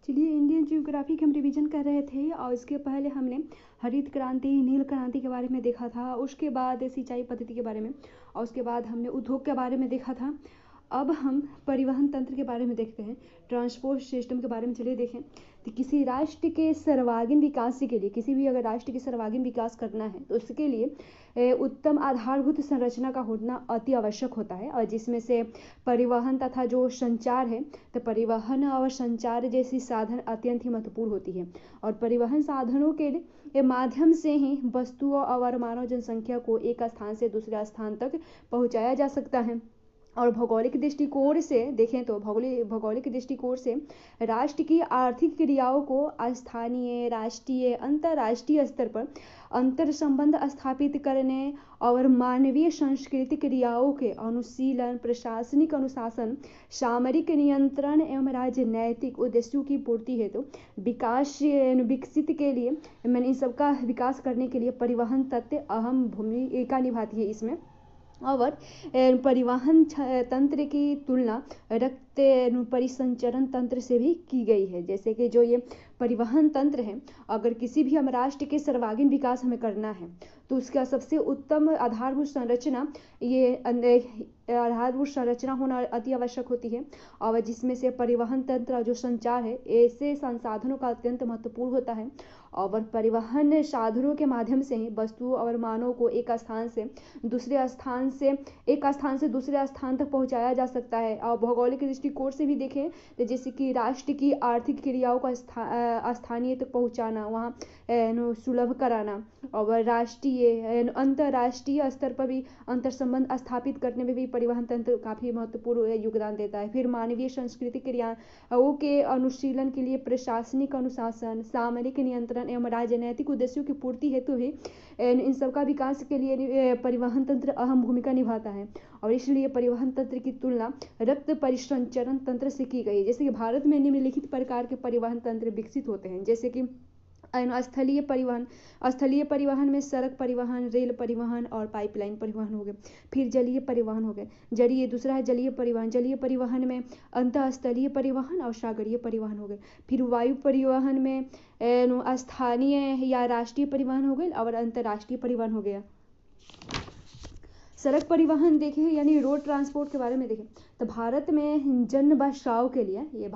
चलिए, Indian geography की हम रिवीजन कर रहे थे और इसके पहले हमने हरित क्रांति, नील क्रांति के बारे में देखा था। उसके बाद सिंचाई पद्धति के बारे में और उसके बाद हमने उद्योग के बारे में देखा था। अब हम परिवहन तंत्र के बारे में देखते हैं, ट्रांसपोर्ट सिस्टम के बारे में। चलिए देखें, तो किसी राष्ट्र के सर्वांगीण विकास के लिए, किसी भी अगर राष्ट्र के सर्वांगीण विकास करना है तो उसके लिए उत्तम आधारभूत संरचना का होना अति आवश्यक होता है, और जिसमें से परिवहन तथा जो संचार है, तो परिवहन और संचार जैसी साधन अत्यंत ही महत्वपूर्ण होती है। और परिवहन साधनों के माध्यम से ही वस्तुओं और मानव जनसंख्या को एक स्थान से दूसरे स्थान तक पहुंचाया जा सकता है। और भौगोलिक दृष्टिकोण से देखें तो भौगोलिक दृष्टिकोण से राष्ट्र की आर्थिक क्रियाओं को स्थानीय, राष्ट्रीय, अंतर्राष्ट्रीय स्तर पर अंतर संबंध स्थापित करने और मानवीय सांस्कृतिक क्रियाओं के अनुशीलन, प्रशासनिक अनुशासन, सामरिक नियंत्रण एवं राजनैतिक उद्देश्यों की पूर्ति हेतु विकसित के लिए, मैंने इन सबका विकास करने के लिए परिवहन तत्व अहम भूमिका निभाती है इसमें। और परिवहन तंत्र की तुलना रक्त परिसंचरण तंत्र से भी की गई है। जैसे कि जो ये परिवहन तंत्र है, अगर किसी भी हम राष्ट्र के सर्वांगीण विकास हमें करना है तो उसका सबसे उत्तम आधारभूत संरचना, ये आधारभूत संरचना होना अति आवश्यक होती है। और जिसमें से परिवहन तंत्र जो संचार है, ऐसे संसाधनों का अत्यंत महत्वपूर्ण होता है। और परिवहन साधनों के माध्यम से ही वस्तुओं और मानव को एक स्थान से दूसरे स्थान तक पहुंचाया जा सकता है। और भौगोलिक दृष्टिकोण से भी देखें तो जैसे कि राष्ट्र की आर्थिक क्रियाओं का स्थानीय तक पहुंचाना, वहाँ सुलभ कराना, और राष्ट्रीय अंतर्राष्ट्रीय स्तर पर भी अंतर संबंध स्थापित करने में भी परिवहन तंत्र काफी महत्वपूर्ण योगदान देता है। फिर मानवीय सांस्कृतिक क्रियाओं के अनुशीलन के लिए प्रशासनिक अनुशासन, सामरिक नियंत्रण एवं राजनैतिक उद्देश्यों की पूर्ति हेतु भी इन सबका विकास के लिए परिवहन तंत्र अहम भूमिका निभाता है। और इसलिए परिवहन तंत्र की तुलना रक्त परिसंचरण तंत्र से की गई। जैसे कि भारत में निम्नलिखित प्रकार के परिवहन तंत्र विकसित होते हैं, जैसे कि स्थलीय परिवहन में सड़क परिवहन, रेल परिवहन और पाइपलाइन परिवहन हो गए। फिर जलीय परिवहन हो गए। दूसरा है जलीय परिवहन में अंतःस्थलीय परिवहन और सागरीय परिवहन हो गए। फिर वायु परिवहन में स्थानीय या राष्ट्रीय परिवहन हो गए और अंतर्राष्ट्रीय परिवहन हो गया। सड़क परिवहन देखें, यानी रोड ट्रांसपोर्ट के बारे में देखें तो भारत में जन बसाव के लिए,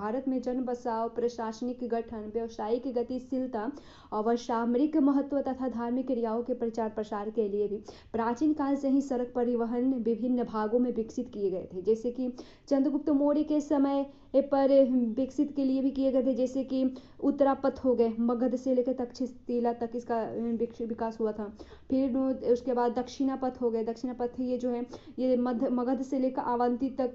प्रशासनिक गठन, व्यावसायिक गतिशीलता और सामरिक महत्व तथा धार्मिक क्रियाओं के प्रचार प्रसार के लिए भी प्राचीन काल से ही सड़क परिवहन विभिन्न भागों में विकसित किए गए थे। जैसे कि चंद्रगुप्त मौर्य के समय पर विकसित के लिए भी किए गए थे। जैसे कि उत्तरापथ हो गए, मगध से लेकर तक्षशिला तक इसका विकास हुआ था। फिर उसके बाद दक्षिणापथ हो गए। दक्षिणापथ ये जो है, ये मगध से लेकर अवंती तक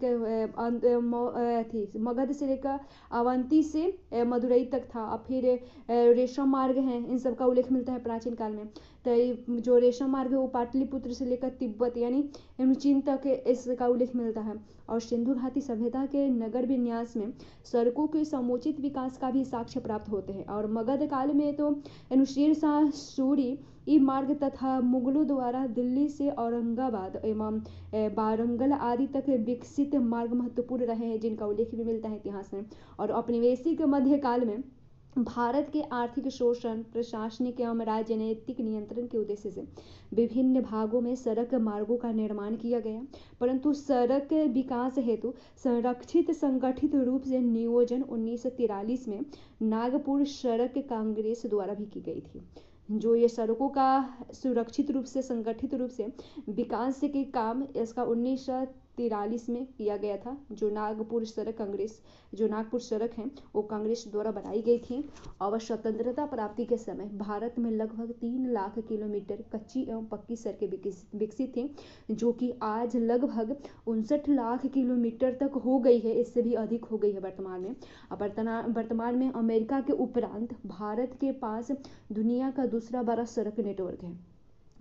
थी, मगध से लेकर अवंती से मदुरई तक था। और फिर रेशम मार्ग हैं, इन सब का उल्लेख मिलता है प्राचीन काल में। तो जो रेशम मार्ग है वो पाटलिपुत्र से लेकर तिब्बत यानी चीन तक इसका उल्लेख मिलता है। और सिंधु घाटी सभ्यता के नगर विन्यास में सड़कों के समुचित विकास का भी साक्ष्य प्राप्त होते हैं। और मगध काल में तो शेर शाह सूरी ई मार्ग तथा मुगलों द्वारा दिल्ली से औरंगाबाद एवं वारंगल आदि तक विकसित मार्ग महत्वपूर्ण रहे हैं, जिनका उल्लेख भी मिलता है इतिहास में। और औपनिवेशिक मध्यकाल में भारत के आर्थिक शोषण, प्रशासनिक एवं राजनीतिक नियंत्रण के उद्देश्य से विभिन्न भागों में सड़क मार्गों का निर्माण किया गया, परंतु सड़क विकास हेतु संरक्षित संगठित रूप से नियोजन 1943 में नागपुर सड़क कांग्रेस द्वारा भी की गई थी। जो ये सड़कों का सुरक्षित रूप से, संगठित रूप से विकास के काम इसका 1943 में किया गया था। जो नागपुर सड़क कांग्रेस, जो नागपुर सड़क है वो कांग्रेस द्वारा बनाई गई थी। और स्वतंत्रता प्राप्ति के समय भारत में लगभग 3 लाख किलोमीटर कच्ची एवं पक्की सड़कें विकसित थी, जो कि आज लगभग 59 लाख किलोमीटर तक हो गई है, इससे भी अधिक हो गई है वर्तमान में। वर्तमान में अमेरिका के उपरांत भारत के पास दुनिया का दूसरा बड़ा सड़क नेटवर्क है।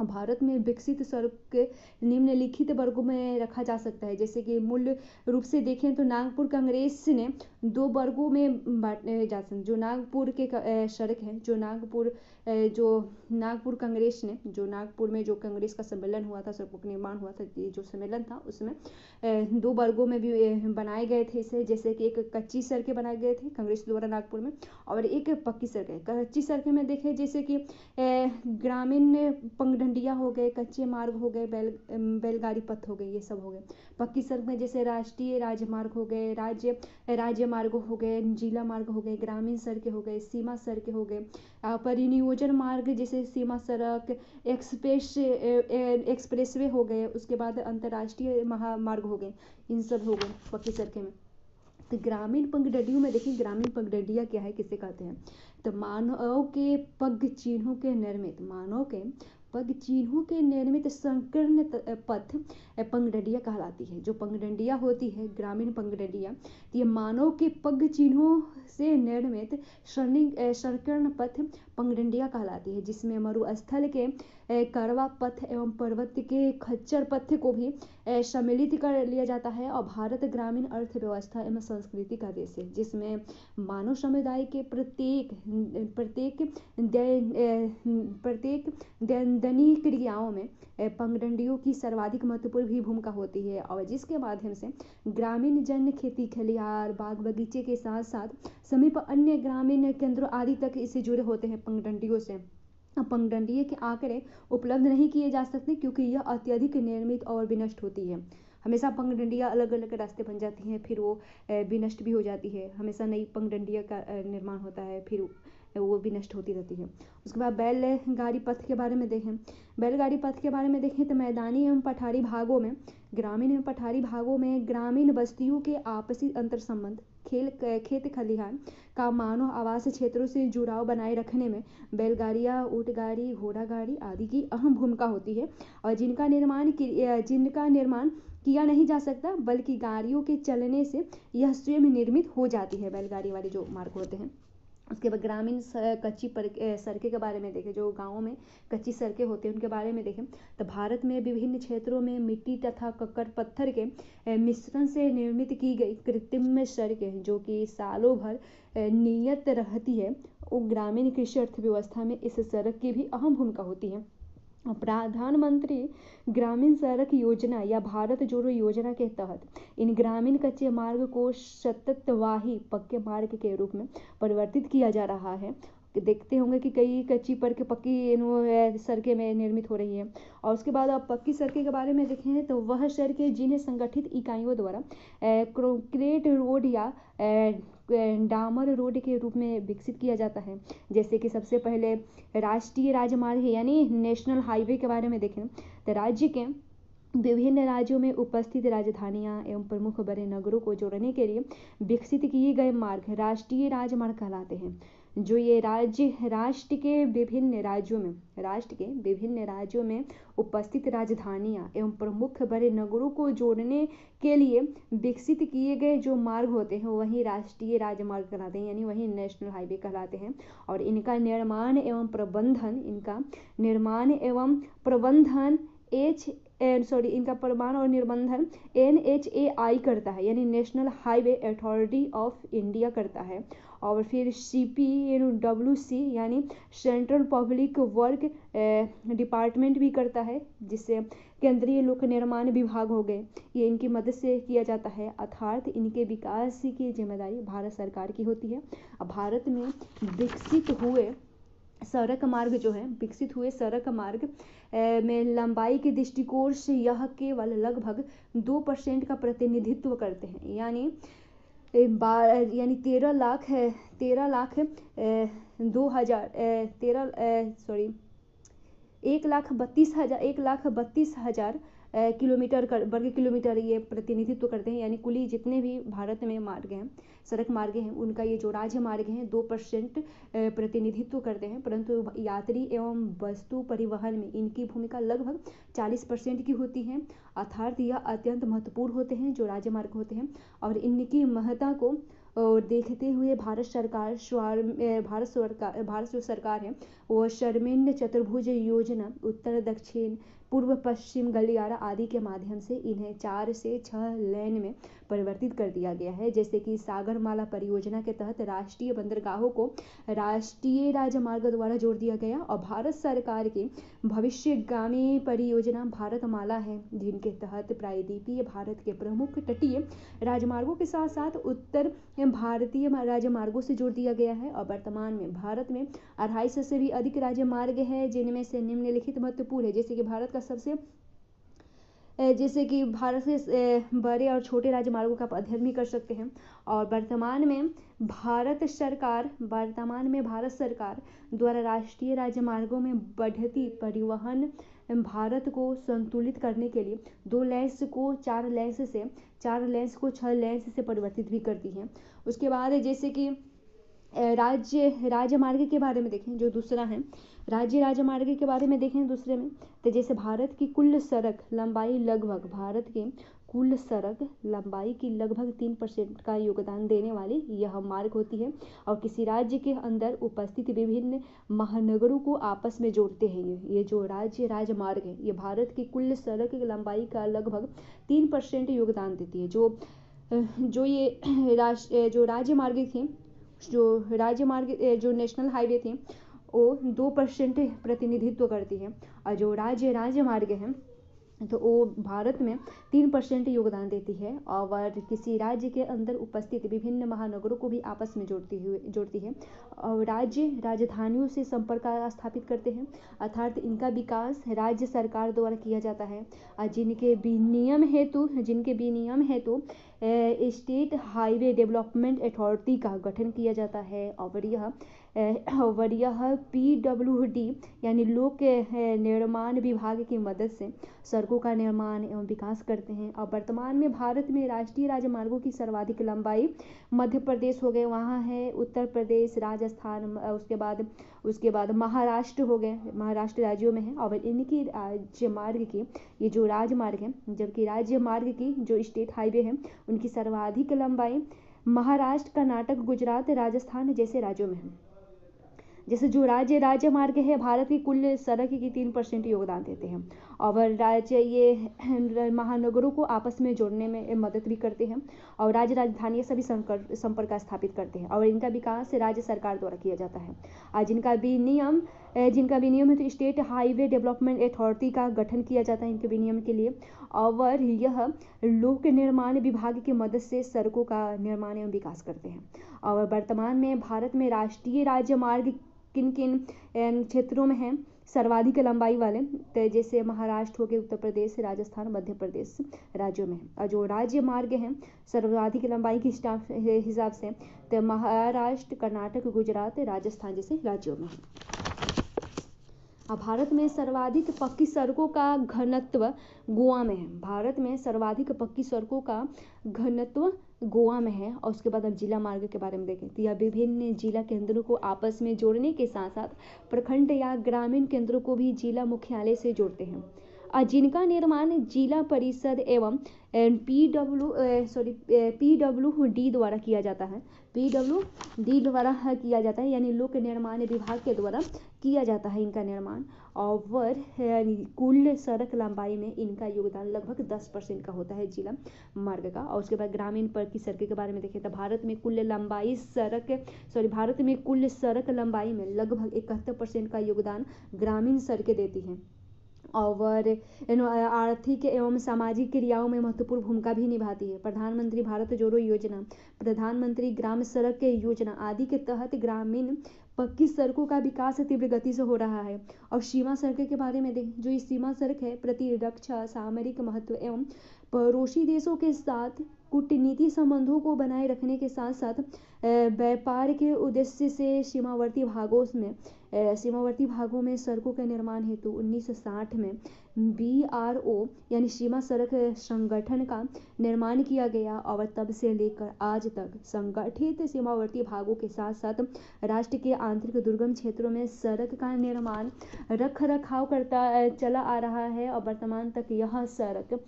भारत में विकसित सड़क के निम्नलिखित वर्गों में रखा जा सकता है। जैसे कि मूल रूप से देखें तो नागपुर कांग्रेस ने 2 वर्गों में बांटे जा सकते, जो नागपुर के सड़क हैं, जो नागपुर कांग्रेस ने, जो नागपुर में जो कांग्रेस का सम्मेलन हुआ था, सड़कों का निर्माण हुआ था, ये जो सम्मेलन था उसमें 2 वर्गों में भी बनाए गए थे इसे। जैसे कि एक कच्ची सड़कें बनाए गए थे कांग्रेस द्वारा नागपुर में, और एक पक्की सड़कें। कच्ची सड़कें में देखें जैसे कि ग्रामीण पगडंडियां हो गए, कच्चे मार्ग हो गए, बैलगाड़ी पथ हो गए, ये सब हो गए। पक्की सड़क में जैसे राष्ट्रीय राजमार्ग हो गए, राज्य मार्ग हो गए, जिला मार्ग हो गए, ग्रामीण सड़कें हो गए, सीमा सड़कें हो गए, परिनियोजन मार्ग जैसे सीमा सड़क, एक्सप्रेसवे हो गए, उसके बाद अंतर्राष्ट्रीय महामार्ग हो गए, इन सब हो गए पक्की सड़कें में। तो ग्रामीण पगडंडियों में देखिए, ग्रामीण पगडंडियां क्या है, किसे कहते हैं? तो मानव के पग चिन्हों के निर्मित संकीर्ण पथ पगडंडियां कहलाती है। जो पगडंडियां होती है, ग्रामीण पगडंडियां, ये मानव के पग चिन्हों से निर्मित संकीर्ण पथ पगडंडियां कहलाती है, जिसमें मरुस्थल के करवा पथ एवं पर्वत के खच्चर पथ को भी सम्मिलित कर लिया जाता है। और भारत ग्रामीण अर्थव्यवस्था एवं संस्कृति का देश है, जिसमें मानव समुदाय के प्रत्येक दैनंदिन क्रियाओं में पगडंडियों की सर्वाधिक महत्वपूर्ण भी भूमिका होती है, और जिसके माध्यम से ग्रामीण जन खेती खलिहान, बाग बगीचे के साथ साथ समीप अन्य ग्रामीण केंद्रों आदि तक इससे जुड़े होते हैं पगडंडियों से। पगडंडियों के आंकड़े उपलब्ध नहीं किए जा सकते क्योंकि यह अत्यधिक निर्मित और विनष्ट होती है। हमेशा पगडंडियां अलग अलग रास्ते बन जाती हैं, फिर वो विनष्ट भी हो जाती है। हमेशा नई पगडंडियां का निर्माण होता है, फिर वो भी नष्ट होती रहती है। उसके बाद बैलगाड़ी पथ के बारे में देखें तो मैदानी एवं पठारी भागों में, ग्रामीण एवं पठारी भागों में ग्रामीण बस्तियों के आपसी अंतर संबंध, खेत खलिहान का मानव आवास क्षेत्रों से जुड़ाव बनाए रखने में बैलगाड़ियां, ऊंटगाड़ी, घोड़ा गाड़ी आदि की अहम भूमिका होती है, और जिनका निर्माण किया नहीं जा सकता, बल्कि गाड़ियों के चलने से यह स्वयं निर्मित हो जाती है, बैलगाड़ी वाले जो मार्ग होते हैं। उसके बाद ग्रामीण कच्ची सड़कें के बारे में देखें, जो गाँवों में कच्ची सड़कें होती हैं उनके बारे में देखें तो भारत में विभिन्न क्षेत्रों में मिट्टी तथा कंकड़ पत्थर के मिश्रण से निर्मित की गई कृत्रिम सड़कें, जो कि सालों भर नियत रहती है, वो ग्रामीण कृषि अर्थव्यवस्था में इस सड़क की भी अहम भूमिका होती है। प्रधानमंत्री ग्रामीण सड़क योजना या भारत जोड़ो योजना के तहत इन ग्रामीण कच्चे मार्ग को सततवाही पक्के मार्ग के रूप में परिवर्तित किया जा रहा है। देखते होंगे कि कई कच्ची पक्की सड़कें में निर्मित हो रही है। और उसके बाद आप पक्की सड़कें के बारे में देखें तो वह सड़कें जिन्हें संगठित इकाइयों द्वारा कंक्रीट रोड या डामर रोड के रूप में विकसित किया जाता है। जैसे कि सबसे पहले राष्ट्रीय राजमार्ग यानी नेशनल हाईवे के बारे में देखें तो राज्य के विभिन्न राज्यों में उपस्थित राजधानियां एवं प्रमुख बड़े नगरों को जोड़ने के लिए विकसित किए गए मार्ग राष्ट्रीय राजमार्ग कहलाते हैं। जो ये राष्ट्र के विभिन्न राज्यों में उपस्थित राजधानियां एवं प्रमुख बड़े नगरों को जोड़ने के लिए विकसित किए गए जो मार्ग होते हैं वही राष्ट्रीय राजमार्ग कहलाते हैं, यानी वही नेशनल हाईवे कहलाते हैं। और इनका निर्माण एवं प्रबंधन NHAI करता है, यानी national highway authority of India करता है। और फिर CPWC यानी सेंट्रल पब्लिक वर्क डिपार्टमेंट भी करता है, जिससे केंद्रीय लोक निर्माण विभाग हो गए, ये इनकी मदद से किया जाता है। अर्थात इनके विकास की जिम्मेदारी भारत सरकार की होती है। अब भारत में विकसित हुए सड़क मार्ग में लंबाई के दृष्टिकोण से यह केवल लगभग 2% का प्रतिनिधित्व करते हैं, यानी 1,32,000 वर्ग किलोमीटर ये प्रतिनिधित्व करते हैं। यानी कुल जितने भी भारत में सड़क मार्ग हैं उनका ये जो राज्य मार्ग हैं 2% प्रतिनिधित्व करते हैं, परंतु यात्री एवं वस्तु परिवहन में इनकी भूमिका लगभग 40% की होती है। अर्थात यह अत्यंत महत्वपूर्ण होते हैं जो राज्य मार्ग होते हैं, और इनकी महत्ता को और देखते हुए भारत जो सरकार है वो स्वर्णिम चतुर्भुज योजना उत्तर दक्षिण पूर्व पश्चिम गलियारा आदि के माध्यम से इन्हें 4 से 6 लेन में परिवर्तित कर दिया गया है। जैसे कि सागरमाला परियोजना के तहत राष्ट्रीय बंदरगाहों को राष्ट्रीय राजमार्ग द्वारा जोड़ दिया गया और भारत सरकार की भविष्यगामी परियोजना भारतमाला है, जिनके तहत प्रायद्वीपीय भारत के प्रमुख तटीय राजमार्गों के साथ साथ उत्तर भारतीय राजमार्गों से जोड़ दिया गया है। और वर्तमान में भारत में 250 से भी अधिक राजमार्ग है, जिनमें से निम्नलिखित महत्वपूर्ण है। जैसे कि भारत से बड़े और छोटे राजमार्गों का आप अध्ययन भी कर सकते हैं। और वर्तमान में भारत सरकार द्वारा राष्ट्रीय राजमार्गों में बढ़ती परिवहन भारत को संतुलित करने के लिए 2 लेन्स को 4 लेन्स को 6 लेन्स से परिवर्तित भी करती है। उसके बाद जैसे कि राजमार्ग के बारे में देखें, जो दूसरा है राज्य राजमार्ग के बारे में देखें दूसरे में, तो जैसे भारत की कुल सड़क लंबाई की लगभग 3% का योगदान देने वाली यह मार्ग होती है और किसी राज्य के अंदर उपस्थित विभिन्न महानगरों को आपस में जोड़ते हैं। ये जो राज्य राजमार्ग है ये भारत की कुल सड़क लंबाई का लगभग 3% योगदान देती है। जो नेशनल हाईवे थी वो 2% प्रतिनिधित्व करती है और जो राज्य राजमार्ग है तो वो भारत में 3% योगदान देती है और किसी राज्य के अंदर उपस्थित विभिन्न महानगरों को भी आपस में जोड़ती है और राज्य राजधानियों से संपर्क स्थापित करते हैं, अर्थात इनका विकास राज्य सरकार द्वारा किया जाता है। जिनके विनियम हेतु स्टेट हाईवे डेवलपमेंट अथॉरिटी का गठन किया जाता है और यह PWD यानी लोक निर्माण विभाग की मदद से सड़कों का निर्माण एवं विकास करते हैं। और वर्तमान में भारत में राष्ट्रीय राजमार्गों की सर्वाधिक लंबाई मध्य प्रदेश हो गए, वहाँ है उत्तर प्रदेश, राजस्थान, उसके बाद महाराष्ट्र हो गए, महाराष्ट्र राज्यों में है। और इनकी ये जो राजमार्ग है, जबकि राज्यमार्ग की जो स्टेट हाईवे है उनकी सर्वाधिक लंबाई महाराष्ट्र, कर्नाटक, गुजरात, राजस्थान जैसे राज्यों में है। जैसे जो राजमार्ग है भारत की कुल सड़क की 3% योगदान देते हैं और ये महानगरों को आपस में जोड़ने में मदद भी करते हैं और राज्य राजधानी सभी संपर्क स्थापित करते हैं और इनका विकास राज्य सरकार द्वारा किया जाता है। और जिनका विनियम है तो स्टेट हाईवे डेवलपमेंट अथॉरिटी का गठन किया जाता है इनके विनियम के लिए और यह लोक निर्माण विभाग की मदद से सड़कों का निर्माण एवं विकास करते हैं। और वर्तमान में भारत में राष्ट्रीय राजमार्ग किन क्षेत्रों में हैं सर्वाधिक लंबाई वाले, तो जैसे महाराष्ट्र हो गए, उत्तर प्रदेश, राजस्थान, मध्य प्रदेश राज्यों में है। और जो राज्य मार्ग हैं सर्वाधिक लंबाई के हिसाब से तो महाराष्ट्र, कर्नाटक, गुजरात, राजस्थान जैसे राज्यों में है। भारत में सर्वाधिक पक्की सड़कों का घनत्व गोवा में है। भारत में सर्वाधिक पक्की सड़कों का घनत्व गोवा में है। और उसके बाद हम जिला मार्ग के बारे में देखें तो यह विभिन्न जिला केंद्रों को आपस में जोड़ने के साथ साथ प्रखंड या ग्रामीण केंद्रों को भी जिला मुख्यालय से जोड़ते हैं और जिनका निर्माण जिला परिषद एवं PWD द्वारा किया जाता है। PWD द्वारा किया जाता है यानी लोक निर्माण विभाग के द्वारा किया जाता है इनका निर्माण और कुल सड़क लंबाई में इनका योगदान लगभग 10% का होता है जिला मार्ग का। और उसके बाद ग्रामीण पर की सड़क के बारे में देखें तो भारत में कुल सड़क लंबाई में लगभग 71% का योगदान ग्रामीण सड़कें देती हैं और आर्थिक एवं सामाजिक क्रियाओं में महत्वपूर्ण भूमिका भी निभाती है। प्रधानमंत्री भारत जोड़ो योजना, प्रधानमंत्री ग्राम सड़क योजना आदि के तहत ग्रामीण पक्की सड़कों का विकास तीव्र गति से हो रहा है। और सीमा सड़क के बारे में देखें, जो ये सीमा सड़क है प्रतिरक्षा, सामरिक महत्व एवं पड़ोसी देशों के साथ कूटनीतिक संबंधों को बनाए रखने के साथ साथ व्यापार के उद्देश्य से सीमावर्ती भागों में सड़कों के निर्माण हेतु 1960 में BRO यानी सीमा सड़क संगठन का निर्माण किया गया और तब से लेकर आज तक संगठित सीमावर्ती भागों के साथ साथ राष्ट्र के आंतरिक दुर्गम क्षेत्रों में सड़क का निर्माण रख रखाव करता चला आ रहा है और वर्तमान तक यह सड़क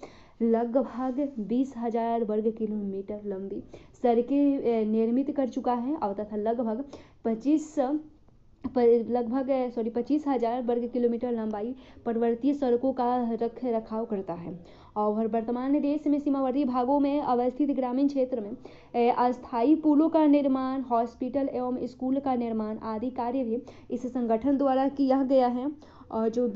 लगभग 20,000 वर्ग किलोमीटर लंबी सड़कें निर्मित कर चुका है और तथा लगभग 25,000 वर्ग किलोमीटर लंबाई पर्वतीय सड़कों का रख रखाव करता है। और वर्तमान देश में सीमावर्ती भागों में अवस्थित ग्रामीण क्षेत्र में अस्थायी पुलों का निर्माण, हॉस्पिटल एवं स्कूल का निर्माण आदि कार्य भी इस संगठन द्वारा किया गया है। और जो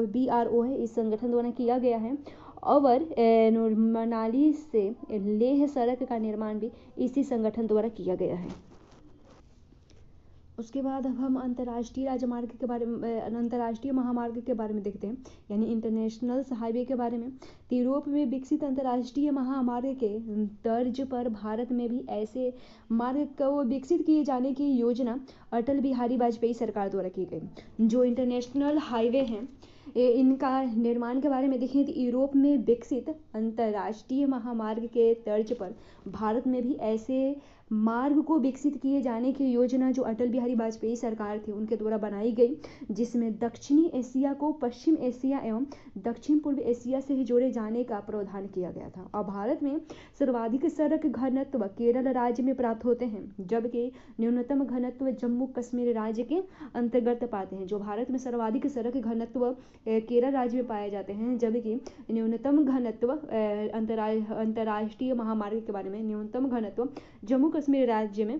BRO है इस संगठन द्वारा किया गया है। और मनाली से लेह सड़क का निर्माण भी इसी संगठन द्वारा किया गया है। उसके बाद अब हम अंतर्राष्ट्रीय महामार्ग के बारे में देखते हैं, यानी इंटरनेशनल हाईवे के बारे में। यूरोप में विकसित अंतर्राष्ट्रीय महामार्ग के तर्ज पर भारत में भी ऐसे मार्ग को विकसित किए जाने की योजना अटल बिहारी वाजपेयी सरकार द्वारा की गई। जो इंटरनेशनल हाईवे हैं इनका निर्माण के बारे में देखें तो यूरोप में विकसित अंतर्राष्ट्रीय महामार्ग के तर्ज पर भारत में भी ऐसे मार्ग को विकसित किए जाने की योजना जो अटल बिहारी वाजपेयी सरकार थी उनके द्वारा बनाई गई, जिसमें दक्षिणी एशिया को पश्चिम एशिया एवं दक्षिण पूर्व एशिया से जोड़े जाने का प्रावधान किया गया था। और भारत में सर्वाधिक सड़क घनत्व केरल राज्य में प्राप्त होते हैं, जबकि न्यूनतम घनत्व जम्मू कश्मीर राज्य के अंतर्गत पाते हैं। जो भारत में सर्वाधिक सड़क घनत्व केरल राज्य में पाए जाते हैं, जबकि न्यूनतम घनत्व अंतर्राष्ट्रीय महामार्ग के बारे में न्यूनतम घनत्व जम्मू कश्मीर राज्य में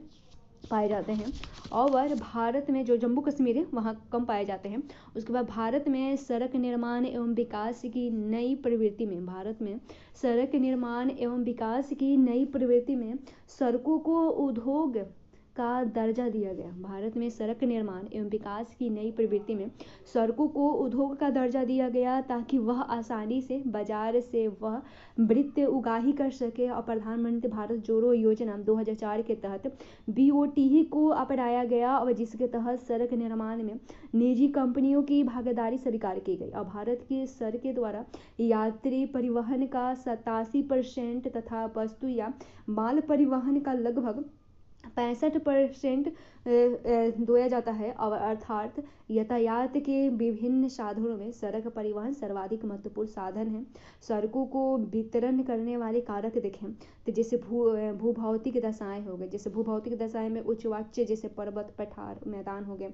पाए जाते हैं। और भारत में जो जम्मू कश्मीर है वहाँ कम पाए जाते हैं। उसके बाद भारत में सड़क निर्माण एवं विकास की नई प्रवृत्ति में सड़कों को उद्योग का दर्जा दिया गया। भारत में सड़क निर्माण एवं विकास की नई प्रवृत्ति में सड़कों को उद्योग का दर्जा दिया गया, ताकि वह आसानी से बाजार से वह वित्त उगाही कर सके। और प्रधानमंत्री भारत जोड़ो योजना 2004 के तहत BOT को अपनाया गया, और जिसके तहत सड़क निर्माण में निजी कंपनियों की भागीदारी स्वीकार की गई। और भारत की सड़कें द्वारा यात्री परिवहन का 87% तथा वस्तु या माल परिवहन का लगभग 65% ढोया जाता है। अर्थात यातायात के विभिन्न साधनों में सड़क परिवहन सर्वाधिक महत्वपूर्ण साधन है। सड़कों को वितरण करने वाले कारक देखें तो जैसे भूभौतिक दशाएं हो गए, जैसे भूभौतिक दशाएं में उच्च वाच्य जैसे पर्वत पठार मैदान हो गए।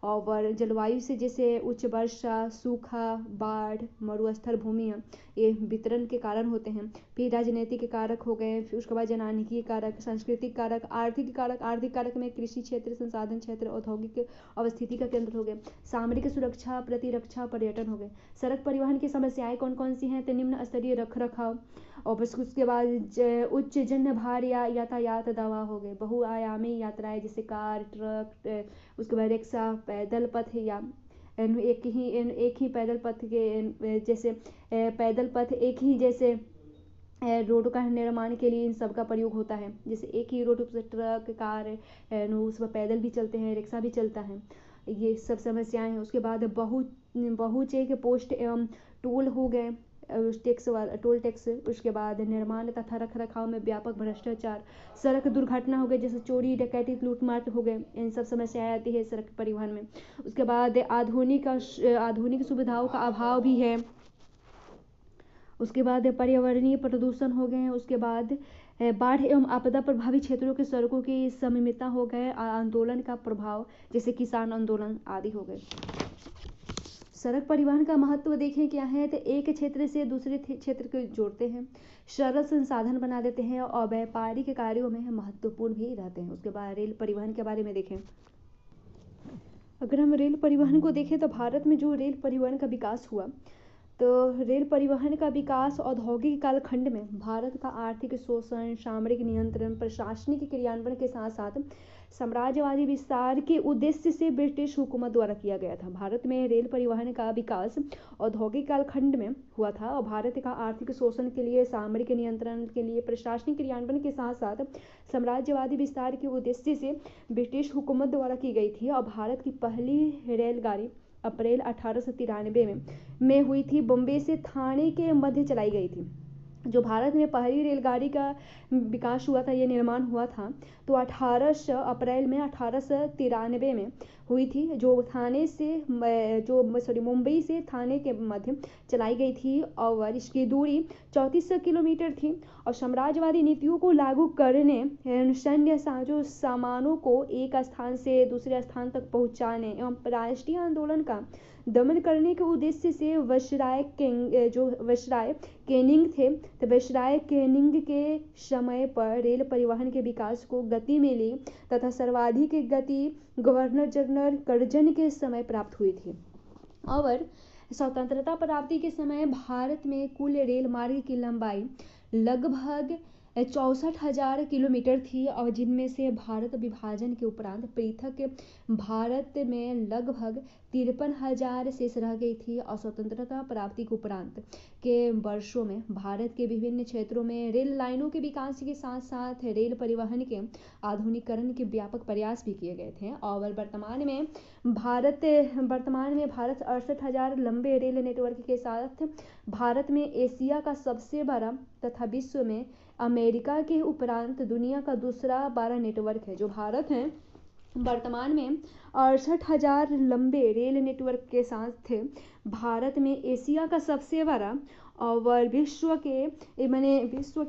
और जलवायु से जैसे उच्च वर्षा, सूखा, बाढ़, मरुस्थल भूमियाँ ये वितरण के कारण होते हैं। फिर राजनीतिक कारक हो गए, फिर उसके बाद जनसांख्यिकीय कारक, सांस्कृतिक कारक, आर्थिक कारक में कृषि क्षेत्र, संसाधन क्षेत्र, औद्योगिक अवस्थिति का केंद्र हो गए, सामरिक सुरक्षा, प्रतिरक्षा, पर्यटन हो गए। सड़क परिवहन की समस्याएं कौन कौन सी हैं तो निम्न स्तरीय रख रखाव, और बस उसके बाद उच्च जन भार या यातायात दबाव हो गए, बहुआयामी यात्राएं जैसे कार, ट्रक, उसके बाद रिक्शा, पैदल पथ या एक ही पैदल पथ के जैसे पैदल पथ एक ही जैसे रोड का निर्माण के लिए इन सब का प्रयोग होता है। जैसे एक ही रोड पर ट्रक, कार, उस पर पैदल भी चलते हैं, रिक्शा भी चलता है, ये सब समस्याएं हैं। उसके बाद बहुचेक पोस्ट एवं टोल हो गए, टोल टैक्स। उसके बाद निर्माण तथा रख रखाव में व्यापक भ्रष्टाचार, सड़क दुर्घटना हो गए जैसे चोरी, डकैती, लूटमार हो गए, इन सब समस्याएं आती है सड़क परिवहन में। उसके बाद आधुनिक सुविधाओं का अभाव भी है। उसके बाद पर्यावरणीय प्रदूषण हो गए। उसके बाद बाढ़ एवं आपदा प्रभावित क्षेत्रों के सड़कों की सममितता हो गए, आंदोलन का प्रभाव जैसे किसान आंदोलन आदि हो गए। सड़क परिवहन का महत्व देखें क्या है तो एक क्षेत्र से दूसरे क्षेत्र को जोड़ते हैं, सरल संसाधन बना देते हैं और व्यापारिक कार्यों में महत्वपूर्ण भी रहते हैं। उसके बाद रेल परिवहन के बारे में देखें। अगर हम रेल परिवहन को देखें तो भारत में जो रेल परिवहन का विकास हुआ, तो रेल परिवहन का विकास औद्योगिक कालखंड में भारत का आर्थिक शोषण, सामरिक नियंत्रण, प्रशासनिक क्रियान्वयन के साथ साथ साम्राज्यवादी विस्तार के उद्देश्य से ब्रिटिश हुकूमत द्वारा किया गया था। भारत में रेल परिवहन का विकास औद्योगिक कालखंड में हुआ था और भारत का आर्थिक शोषण के लिए, सामरिक नियंत्रण के लिए, प्रशासनिक क्रियान्वयन के साथ साथ साम्राज्यवादी विस्तार के उद्देश्य से ब्रिटिश हुकूमत द्वारा की गई थी। और भारत की पहली रेलगाड़ी अप्रैल 1893 में हुई थी, बम्बई से थाने के मध्य चलाई गई थी। जो भारत में पहली रेलगाड़ी का विकास हुआ था, ये निर्माण हुआ था, तो 18 अप्रैल में 1893 में हुई थी, जो थाने से मुंबई से थाने के मध्य चलाई गई थी और इसकी दूरी 3400 किलोमीटर थी। और साम्राज्यवादी नीतियों को लागू करने, सैन्य सामानों को एक स्थान से दूसरे स्थान तक पहुंचाने एवं राष्ट्रीय आंदोलन का दमन करने के उद्देश्य से वायसराय केनिंग थे, तो वायसराय केनिंग के समय पर रेल परिवहन के विकास को गति मिली तथा सर्वाधिक गति गवर्नर जनरल कर्जन के समय प्राप्त हुई थी। और स्वतंत्रता प्राप्ति के समय भारत में कुल रेल मार्ग की लंबाई लगभग 64,000 किलोमीटर थी, और जिनमें से भारत विभाजन के उपरांत पृथक भारत में लगभग 53,000 शेष रह गई थी। और स्वतंत्रता प्राप्ति के उपरांत के वर्षों में भारत के विभिन्न क्षेत्रों में रेल लाइनों के विकास के साथ साथ रेल परिवहन के आधुनिकीकरण के व्यापक प्रयास भी किए गए थे। और वर्तमान में भारत 68,000 लंबे रेल नेटवर्क के साथ भारत में एशिया का सबसे बड़ा तथा विश्व में अमेरिका के उपरांत दुनिया का दूसरा बड़ा नेटवर्क है। जो भारत है वर्तमान में 68,000 लंबे रेल नेटवर्क के साथ भारत में एशिया का सबसे बड़ा और विश्व के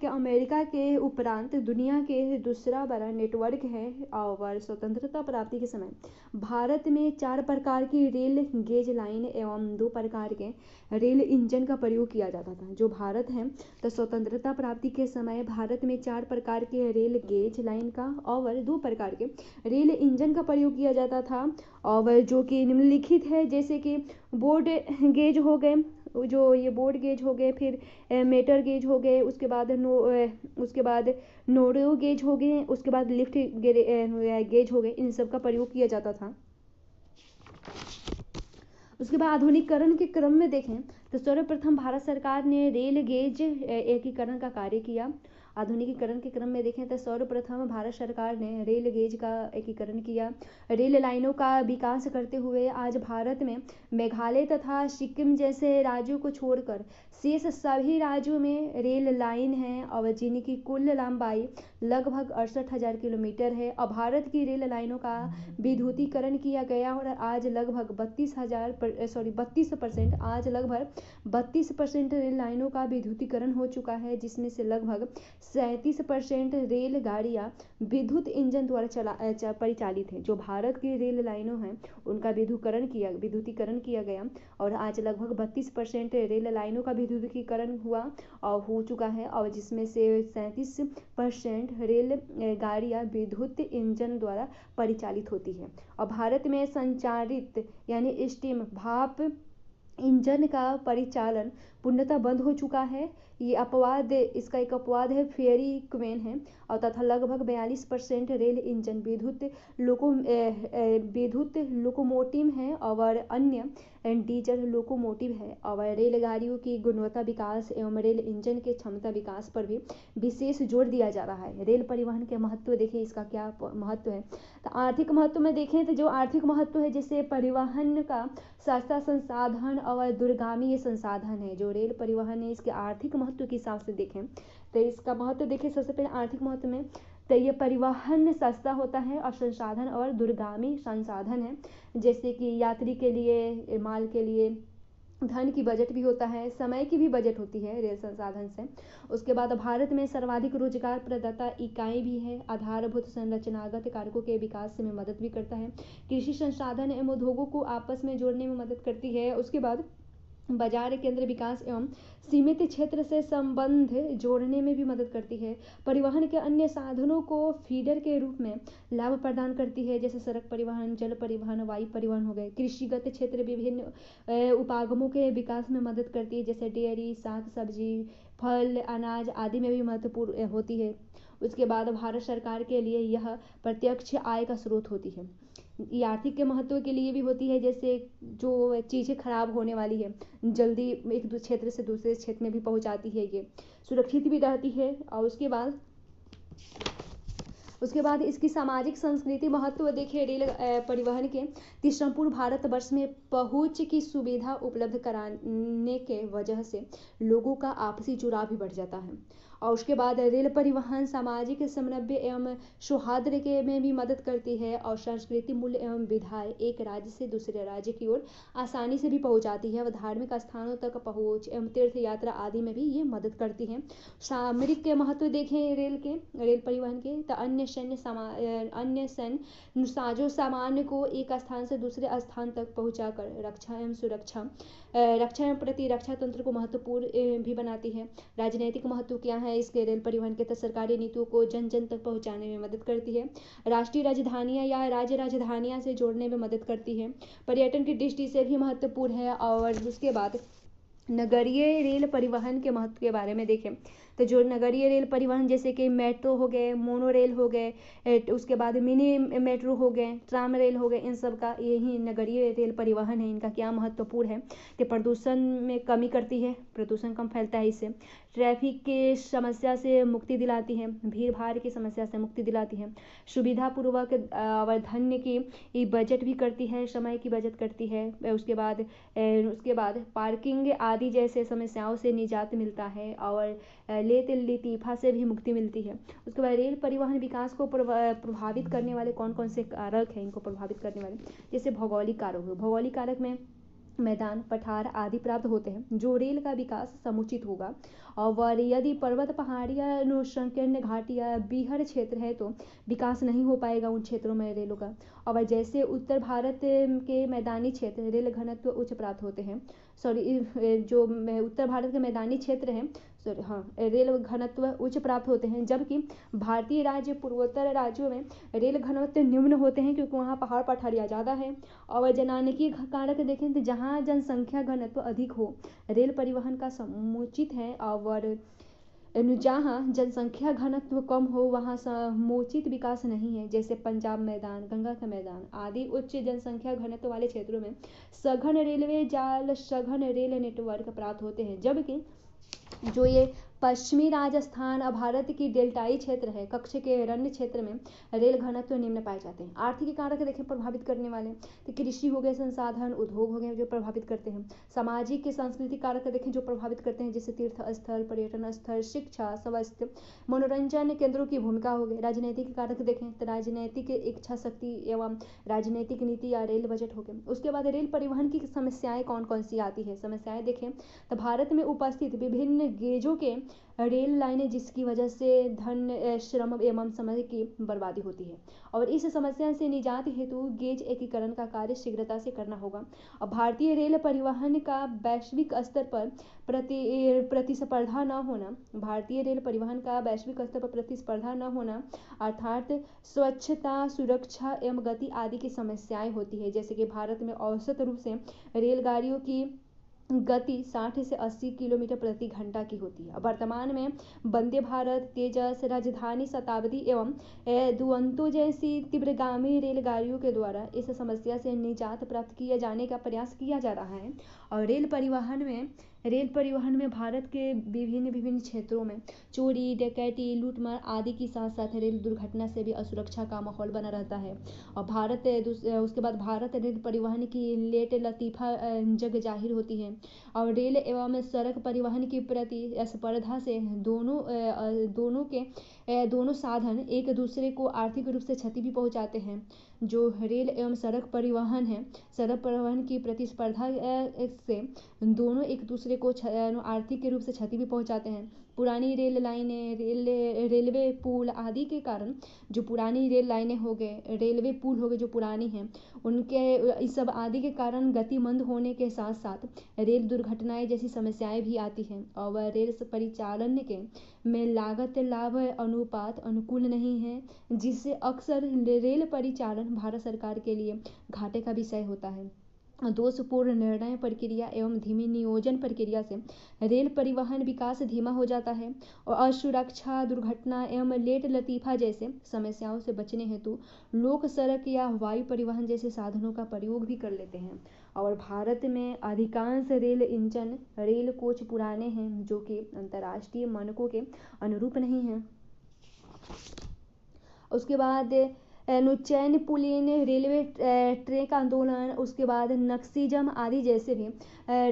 अमेरिका के उपरांत दुनिया के दूसरा बड़ा नेटवर्क है। और स्वतंत्रता प्राप्ति के समय भारत में 4 प्रकार की रेल गेज लाइन एवं 2 प्रकार के रेल इंजन का प्रयोग किया जाता था। जो भारत है तो स्वतंत्रता प्राप्ति के समय भारत में 4 प्रकार के रेल गेज लाइन का और 2 प्रकार के रेल इंजन का प्रयोग किया जाता था, और जो कि निम्नलिखित है, जैसे कि बोर्ड गेज हो गए, जो ये बोर्ड गेज हो गए, फिर मेटर गेज हो गए, उसके बाद नोरो गेज हो गए, उसके बाद लिफ्ट गेज हो गए, इन सब का प्रयोग किया जाता था। उसके बाद आधुनिकीकरण के क्रम में देखें तो सर्वप्रथम भारत सरकार ने रेल गेज एकीकरण का कार्य किया। आधुनिकीकरण के क्रम में देखें तो सर्वप्रथम भारत सरकार ने रेल गेज का एकीकरण किया। रेल लाइनों का विकास करते हुए आज भारत में मेघालय तथा सिक्किम जैसे राज्यों को छोड़कर शेष सभी राज्यों में रेल लाइन है, और जिनकी कुल लंबाई लगभग 68,000 किलोमीटर है। और भारत की रेल लाइनों का विद्युतीकरण किया गया और आज लगभग 32% रेल लाइनों का विद्युतीकरण हो चुका है, जिसमें से लगभग 37% रेलगाड़ियां विद्युत इंजन द्वारा परिचालित हैं। जो भारत की रेल लाइनों हैं उनका विद्युतीकरण किया गया और आज लगभग 32% रेल लाइनों का विद्युतीकरण हो चुका है, और जिसमें से 37% रेल गाड़ियां विद्युत इंजन द्वारा परिचालित होती है। और भारत में संचालित यानी स्टीम भाप इंजन का परिचालन पूर्णतः बंद हो चुका है। इसका एक अपवाद है फेरी क्वेन है, और तथा लगभग 42% रेल इंजन विद्युत लोकोमोटिव है और अन्य डीजल लोकोमोटिव है। और रेलगाड़ियों की गुणवत्ता विकास एवं रेल इंजन के क्षमता विकास पर भी विशेष जोर दिया जा रहा है। रेल परिवहन के महत्व देखिए, इसका क्या महत्व है। तो आर्थिक महत्व में देखें तो जो आर्थिक महत्व है, जैसे परिवहन का सस्ता संसाधन और दूरगामी ये संसाधन है। जो रेल परिवहन है इसके आर्थिक महत्व के हिसाब से देखें तो इसका महत्व देखें सबसे पहले आर्थिक महत्व में, तो ये परिवहन सस्ता होता है और संसाधन और दूरगामी संसाधन है, जैसे कि यात्री के लिए, माल के लिए धन की बजट भी होता है, समय की भी बजट होती है रेल संसाधन से। उसके बाद भारत में सर्वाधिक रोजगार प्रदाता इकाई भी है, आधारभूत संरचनागत कारकों के विकास में मदद भी करता है, कृषि संसाधन एवं उद्योगों को आपस में जोड़ने में मदद करती है। उसके बाद बाजार केंद्र विकास एवं सीमित क्षेत्र से संबंध जोड़ने में भी मदद करती है। परिवहन के अन्य साधनों को फीडर के रूप में लाभ प्रदान करती है, जैसे सड़क परिवहन, जल परिवहन, वायु परिवहन हो गए। कृषिगत क्षेत्र विभिन्न उपागमों के विकास में मदद करती है, जैसे डेयरी, साग सब्जी, फल, अनाज आदि में भी महत्वपूर्ण होती है। उसके बाद भारत सरकार के लिए यह प्रत्यक्ष आय का स्रोत होती है। ये आर्थिक के महत्व के लिए भी होती है, जैसे जो चीज़ें खराब होने वाली है जल्दी एक क्षेत्र से दूसरे क्षेत्र में भी पहुंचाती है, ये सुरक्षित भी रहती है। और उसके बाद उसके बाद इसकी सामाजिक संस्कृति महत्व देखिए रेल परिवहन के, कि संपूर्ण भारतवर्ष में पहुंच की सुविधा उपलब्ध कराने के वजह से लोगों का आपसी जुड़ाव भी बढ़ जाता है। और उसके बाद रेल परिवहन सामाजिक समन्वय एवं सौहार्द के में भी मदद करती है, और सांस्कृतिक मूल्य एवं विधाएं एक राज्य से दूसरे राज्य की ओर आसानी से भी पहुंचाती है, और धार्मिक स्थानों तक पहुंच एवं तीर्थ यात्रा आदि में भी ये मदद करती है। सामरिक के महत्व देखें रेल परिवहन के, तो अन्य सैन्य साजो सामान को एक स्थान से दूसरे स्थान तक पहुंचाकर रक्षा एवं प्रतिरक्षा तंत्र को महत्वपूर्ण भी बनाती है। राजनीतिक महत्व क्या है इसके रेल परिवहन के, तो सरकारी नीतियों को जन जन तक पहुंचाने में मदद करती है, राष्ट्रीय राजधानियां या राज्य राजधानियां से जोड़ने में मदद करती है, पर्यटन की दृष्टि से भी महत्वपूर्ण है। और उसके बाद नगरीय रेल परिवहन के महत्व के बारे में देखें, तो जो नगरीय रेल परिवहन जैसे कि मेट्रो हो गए, मोनो रेल हो गए, उसके बाद मिनी मेट्रो हो गए, ट्राम रेल हो गए, इन सब का यही नगरीय रेल परिवहन है। इनका क्या महत्वपूर्ण है कि प्रदूषण में कमी करती है, प्रदूषण कम फैलता है इससे, ट्रैफिक की समस्या से मुक्ति दिलाती है, भीड़ भाड़ की समस्या से मुक्ति दिलाती है, सुविधापूर्वक धन्य की बजट भी करती है, समय की बचत करती है। उसके बाद पार्किंग आदि जैसे समस्याओं से निजात मिलता है, और लेत लतीफ़ा से भी मुक्ति मिलती है। उसके बाद रेल परिवहन विकास को प्रभावित करने वाले कौन कौन से कारक हैं, इनको प्रभावित करने वाले, जैसे भौगोलिक कारक में मैदान, पठार आदि प्राप्त होते हैं, जो रेल का विकास समुचित होगा। और यदि पर्वत, पहाड़ियाँ, संकीर्ण घाटी या बीहड़ क्षेत्र है तो विकास नहीं हो पाएगा उन क्षेत्रों में रेलों का। और जैसे उत्तर भारत के मैदानी क्षेत्र रेल घनत्व उच्च प्राप्त होते हैं, जो उत्तर भारत के मैदानी क्षेत्र हैं रेल घनत्व उच्च प्राप्त होते हैं, जबकि भारतीय राज्य पूर्वोत्तर राज्यों में रेल घनत्व निम्न होते हैं, क्योंकि वहाँ पहाड़ पठारियाँ ज़्यादा है। और जनसांख्यिकी कारक देखें तो जहाँ जनसंख्या घनत्व अधिक हो रेल परिवहन का समुचित है, और जहाँ जनसंख्या घनत्व कम हो वहाँ समुचित विकास नहीं है, जैसे पंजाब मैदान, गंगा का मैदान आदि उच्च जनसंख्या घनत्व वाले क्षेत्रों में सघन रेलवे जाल, सघन रेल नेटवर्क प्राप्त होते हैं, जबकि जो ये पश्चिमी राजस्थान और भारत की डेल्टाई क्षेत्र है, कच्छ के रण्य क्षेत्र में रेल घनत्व निम्न पाए जाते हैं। आर्थिक कारक देखें प्रभावित करने वाले, तो कृषि हो गए, संसाधन, उद्योग हो गए जो प्रभावित करते हैं। सामाजिक के सांस्कृतिक कारक देखें जो प्रभावित करते हैं, जैसे तीर्थ स्थल, पर्यटन स्थल, शिक्षा, स्वास्थ्य, मनोरंजन केंद्रों की भूमिका हो गई। राजनीतिक कारक देखें तो राजनीतिक इच्छा शक्ति एवं राजनीतिक नीति या रेल बजट हो गए। उसके बाद रेल परिवहन की समस्याएं कौन कौन सी आती है, समस्याएं देखें तो भारत में उपस्थित विभिन्न गेजों के रेल लाइनें, जिसकी वजह से धन, श्रम एवं समय की बर्बादी होती है, और इस समस्या से निजात हेतु गेज एकीकरण का कार्य शीघ्रता से करना होगा। अब भारतीय रेल परिवहन का वैश्विक स्तर पर प्रतिस्पर्धा न होना, अर्थात स्वच्छता, सुरक्षा एवं गति आदि की समस्याएं होती है, जैसे कि भारत में औसत रूप से रेलगाड़ियों की गति 60 से 80 किलोमीटर प्रति घंटा की होती है। वर्तमान में वंदे भारत, तेजस, राजधानी, शताब्दी एवं दुरंतो जैसी तीव्रगामी रेलगाड़ियों के द्वारा इस समस्या से निजात प्राप्त किए जाने का प्रयास किया जा रहा है। और रेल परिवहन में भारत के विभिन्न क्षेत्रों में चोरी, डकैती, लूटमार आदि के साथ साथ रेल दुर्घटना से भी असुरक्षा का माहौल बना रहता है। और उसके बाद भारत रेल परिवहन की लेट लतीफ़ा जग जाहिर होती है, और रेल एवं सड़क परिवहन की प्रतिस्पर्धा से दोनों साधन एक दूसरे को आर्थिक रूप से क्षति भी पहुंचाते हैं। जो रेल एवं सड़क परिवहन की प्रतिस्पर्धा से दोनों एक दूसरे को आर्थिक रूप से क्षति भी पहुंचाते हैं। पुरानी रेल लाइनें, रेलवे पुल आदि के कारण जो पुरानी रेल लाइनें हो गए, रेलवे पुल हो गए जो पुरानी हैं, उनके इस सब आदि के कारण गति मंद होने के साथ साथ रेल दुर्घटनाएं जैसी समस्याएं भी आती हैं। और रेल परिचालन में लागत लाभ अनुपात अनुकूल नहीं है, जिससे अक्सर रेल परिचालन भारत सरकार के लिए घाटे का विषय होता है। दोषपूर्ण निर्णय प्रक्रिया एवं धीमी नियोजन प्रक्रिया से रेल परिवहन विकास धीमा हो जाता है, और असुरक्षा, दुर्घटना एवं लेट लतीफ़ा जैसे समस्याओं से बचने हेतु लोक सड़क या वायु परिवहन जैसे साधनों का प्रयोग भी कर लेते हैं। और भारत में अधिकांश रेल इंजन, रेल कोच पुराने हैं, जो कि अंतर्राष्ट्रीय मानकों के अनुरूप नहीं हैं। उसके बाद चैन पुलिन, रेलवे ट्रैक आंदोलन, उसके बाद नक्सिज्म आदि जैसे भी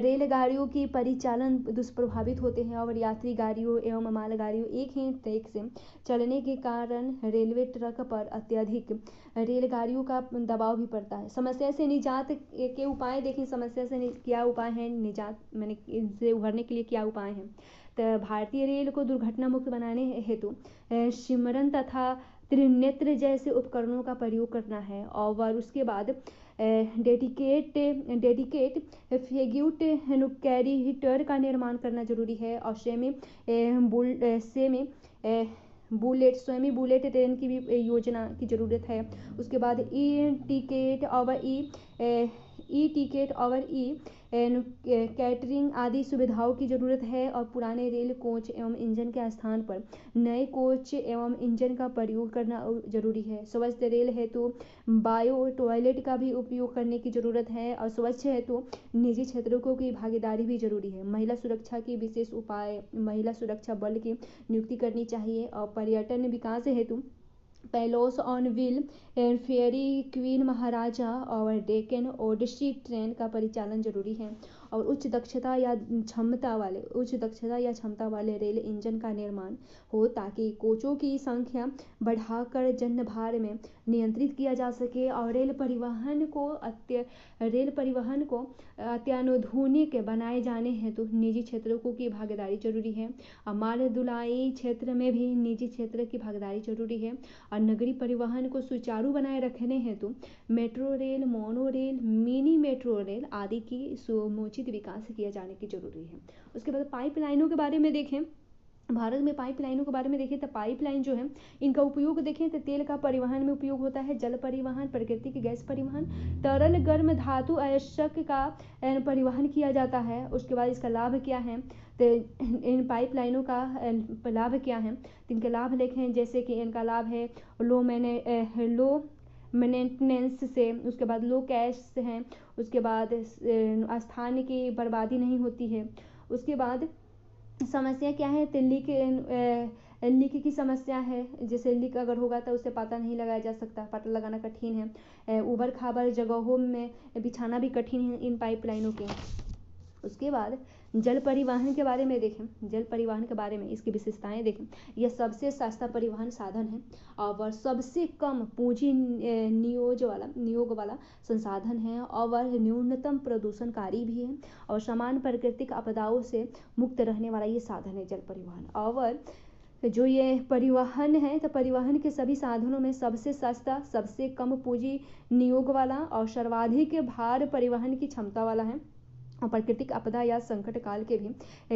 रेलगाड़ियों की परिचालन दुष्प्रभावित होते हैं और यात्री गाड़ियों एवं मालगाड़ियों एक ही ट्रैक से चलने के कारण रेलवे ट्रैक पर अत्यधिक रेलगाड़ियों का दबाव भी पड़ता है। समस्या से निजात के उपाय देखें, समस्या से क्या उपाय हैं, निजात मैंने इनसे उभरने के लिए क्या उपाय हैं। तो भारतीय रेल को दुर्घटना मुक्त बनाने हेतु सिमरन तथा त्रिनेत्र जैसे उपकरणों का प्रयोग करना है और उसके बाद डेडिकेट फ्यूग्यूट कैरिहीटर का निर्माण करना जरूरी है और सेमी बुलेट ट्रेन की भी योजना की ज़रूरत है। उसके बाद ई टिकट और कैटरिंग आदि सुविधाओं की ज़रूरत है और पुराने रेल कोच एवं इंजन के स्थान पर नए कोच एवं इंजन का प्रयोग करना जरूरी है। स्वच्छ रेल हेतु बायो टॉयलेट का भी उपयोग करने की ज़रूरत है और स्वच्छ हेतु निजी क्षेत्रों की भागीदारी भी जरूरी है। महिला सुरक्षा की विशेष उपाय, महिला सुरक्षा बल की नियुक्ति करनी चाहिए और पर्यटन विकास हेतु palace on wheel, fairy queen Maharaja और डेक्कन ओडिसी ट्रेन का परिचालन जरूरी है और उच्च दक्षता या क्षमता वाले रेल इंजन का निर्माण हो ताकि कोचों की संख्या बढ़ाकर जनभार में नियंत्रित किया जा सके और रेल परिवहन को अत्याधुनिक बनाए जाने हेतु निजी क्षेत्रों की भागीदारी जरूरी है और माल ढुलाई क्षेत्र में भी निजी क्षेत्र की भागीदारी जरूरी है और नगरीय परिवहन को सुचारू बनाए रखने हेतु metro rail, mono rail, mini metro rail आदि की समुचित विकास किया जाने की जरूरी है। उसके बाद पाइपलाइनों के बारे में देखें, भारत में पाइपलाइनों के बारे में देखें तो पाइपलाइन जो है इनका उपयोग देखें तो तेल का परिवहन में उपयोग होता है, जल परिवहन, प्राकृतिक गैस परिवहन, तरल गर्म धातु अयस्क का परिवहन किया जाता है। उसके बाद इसका लाभ क्या है, तो इन पाइपलाइनों का लाभ क्या है, तो इनके लाभ देखें जैसे कि इनका लाभ है लो मेंटेनेंस से, उसके बाद लो कैश हैं, उसके बाद स्थान की बर्बादी नहीं होती है। उसके बाद समस्या क्या है, लीक की समस्या है, जैसे लीक अगर होगा तो उससे पता नहीं लगाया जा सकता, पता लगाना कठिन है। उबड़ खाबड़ जगहों में बिछाना भी कठिन है इन पाइपलाइनों के। उसके बाद जल परिवहन के बारे में देखें, जल परिवहन के बारे में इसकी विशेषताएं देखें। यह सबसे सस्ता परिवहन साधन है और सबसे कम पूंजी नियोग वाला संसाधन है और न्यूनतम प्रदूषणकारी भी है और समान प्राकृतिक आपदाओं से मुक्त रहने वाला ये साधन है जल परिवहन। और जो ये परिवहन है तो परिवहन के सभी साधनों में सबसे सस्ता, सबसे कम पूंजी नियोग वाला और सर्वाधिक भार परिवहन की क्षमता वाला है और प्राकृतिक आपदा या संकट काल के भी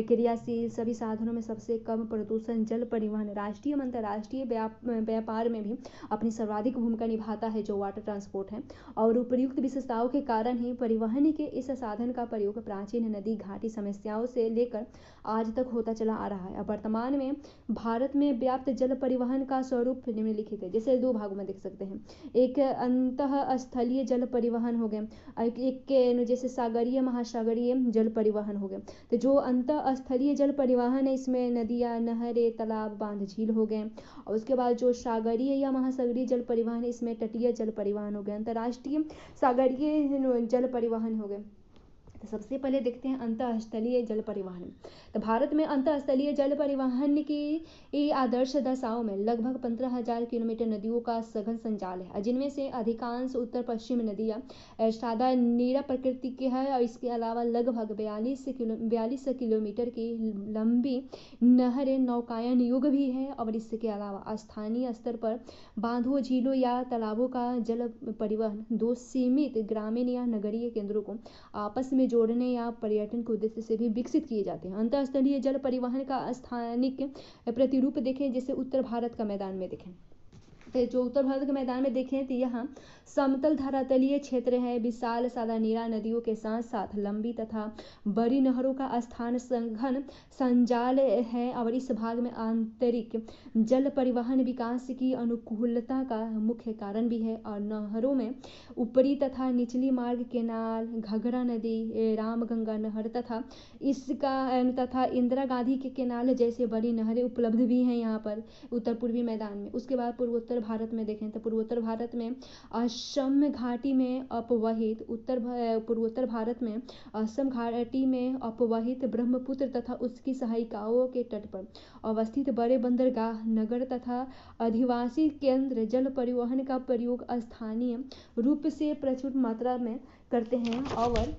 क्रियाशील सभी साधनों में सबसे कम प्रदूषण जल परिवहन राष्ट्रीय एवं अंतर्राष्ट्रीय व्यापार में भी अपनी सर्वाधिक भूमिका निभाता है जो वाटर ट्रांसपोर्ट है और उपयुक्त विशेषताओं के कारण ही परिवहन के इस साधन का प्रयोग प्राचीन नदी घाटी समस्याओं से लेकर आज तक होता चला आ रहा है। वर्तमान में भारत में व्याप्त जल परिवहन का स्वरूप निम्नलिखित है, जैसे दो भागों में देख सकते हैं। एक अंतःस्थलीय जल परिवहन हो गया, एक जैसे सागरीय महासागरीय जल परिवहन हो गया। तो जो अंतःस्थलीय जल परिवहन है इसमें नदियाँ, नहरें, तालाब, बांध, झील हो गए और उसके बाद जो सागरीय या महासागरीय जल परिवहन है इसमें तटीय जल परिवहन हो गया, अंतर्राष्ट्रीय सागरीय जल परिवहन हो गए। तो सबसे पहले देखते हैं अंतःस्थलीय जल परिवहन। तो भारत में अंतःस्थलीय जल परिवहन की आदर्श दशाओं में लगभग 15,000 किलोमीटर नदियों का सघन संजाल है, जिनमें से अधिकांश उत्तर पश्चिम नदियाँ सादा नीरा प्रकृति की है और इसके अलावा लगभग 42 किलोमीटर की लंबी नहरें नौकायन युग भी है और इसके अलावा स्थानीय स्तर पर बांधों, झीलों या तालाबों का जल परिवहन दो सीमित ग्रामीण या नगरीय केंद्रों को आपस में जोड़ने या पर्यटन के उद्देश्य से भी विकसित किए जाते हैं। अंतःस्थलीय जल परिवहन का स्थानिक प्रतिरूप देखें, जैसे उत्तर भारत का मैदान में देखें। तो जो उत्तर भारत के मैदान में देखें तो यहाँ समतल धरातलीय क्षेत्र है, विशाल सादा नीरा नदियों के साथ साथ लंबी तथा बड़ी नहरों का स्थान सघन संजाल है और इस भाग में आंतरिक जल परिवहन विकास की अनुकूलता का मुख्य कारण भी है और नहरों में ऊपरी तथा निचली मार्ग केनाल, घघरा नदी, रामगंगा नहर तथा इंदिरा गांधी के केनाल जैसे बड़ी नहरें उपलब्ध भी हैं यहाँ पर उत्तर पूर्वी मैदान में। उसके बाद पूर्वोत्तर पूर्वोत्तर भारत में देखें तो पूर्वोत्तर भारत में असम घाटी में अपवहित पूर्वोत्तर भारत में असम घाटी में अपवहित ब्रह्मपुत्र तथा उसकी सहायिकाओं के तट पर अवस्थित बड़े बंदरगाह नगर तथा अधिवासी केंद्र जल परिवहन का प्रयोग स्थानीय रूप से प्रचुर मात्रा में करते हैं। और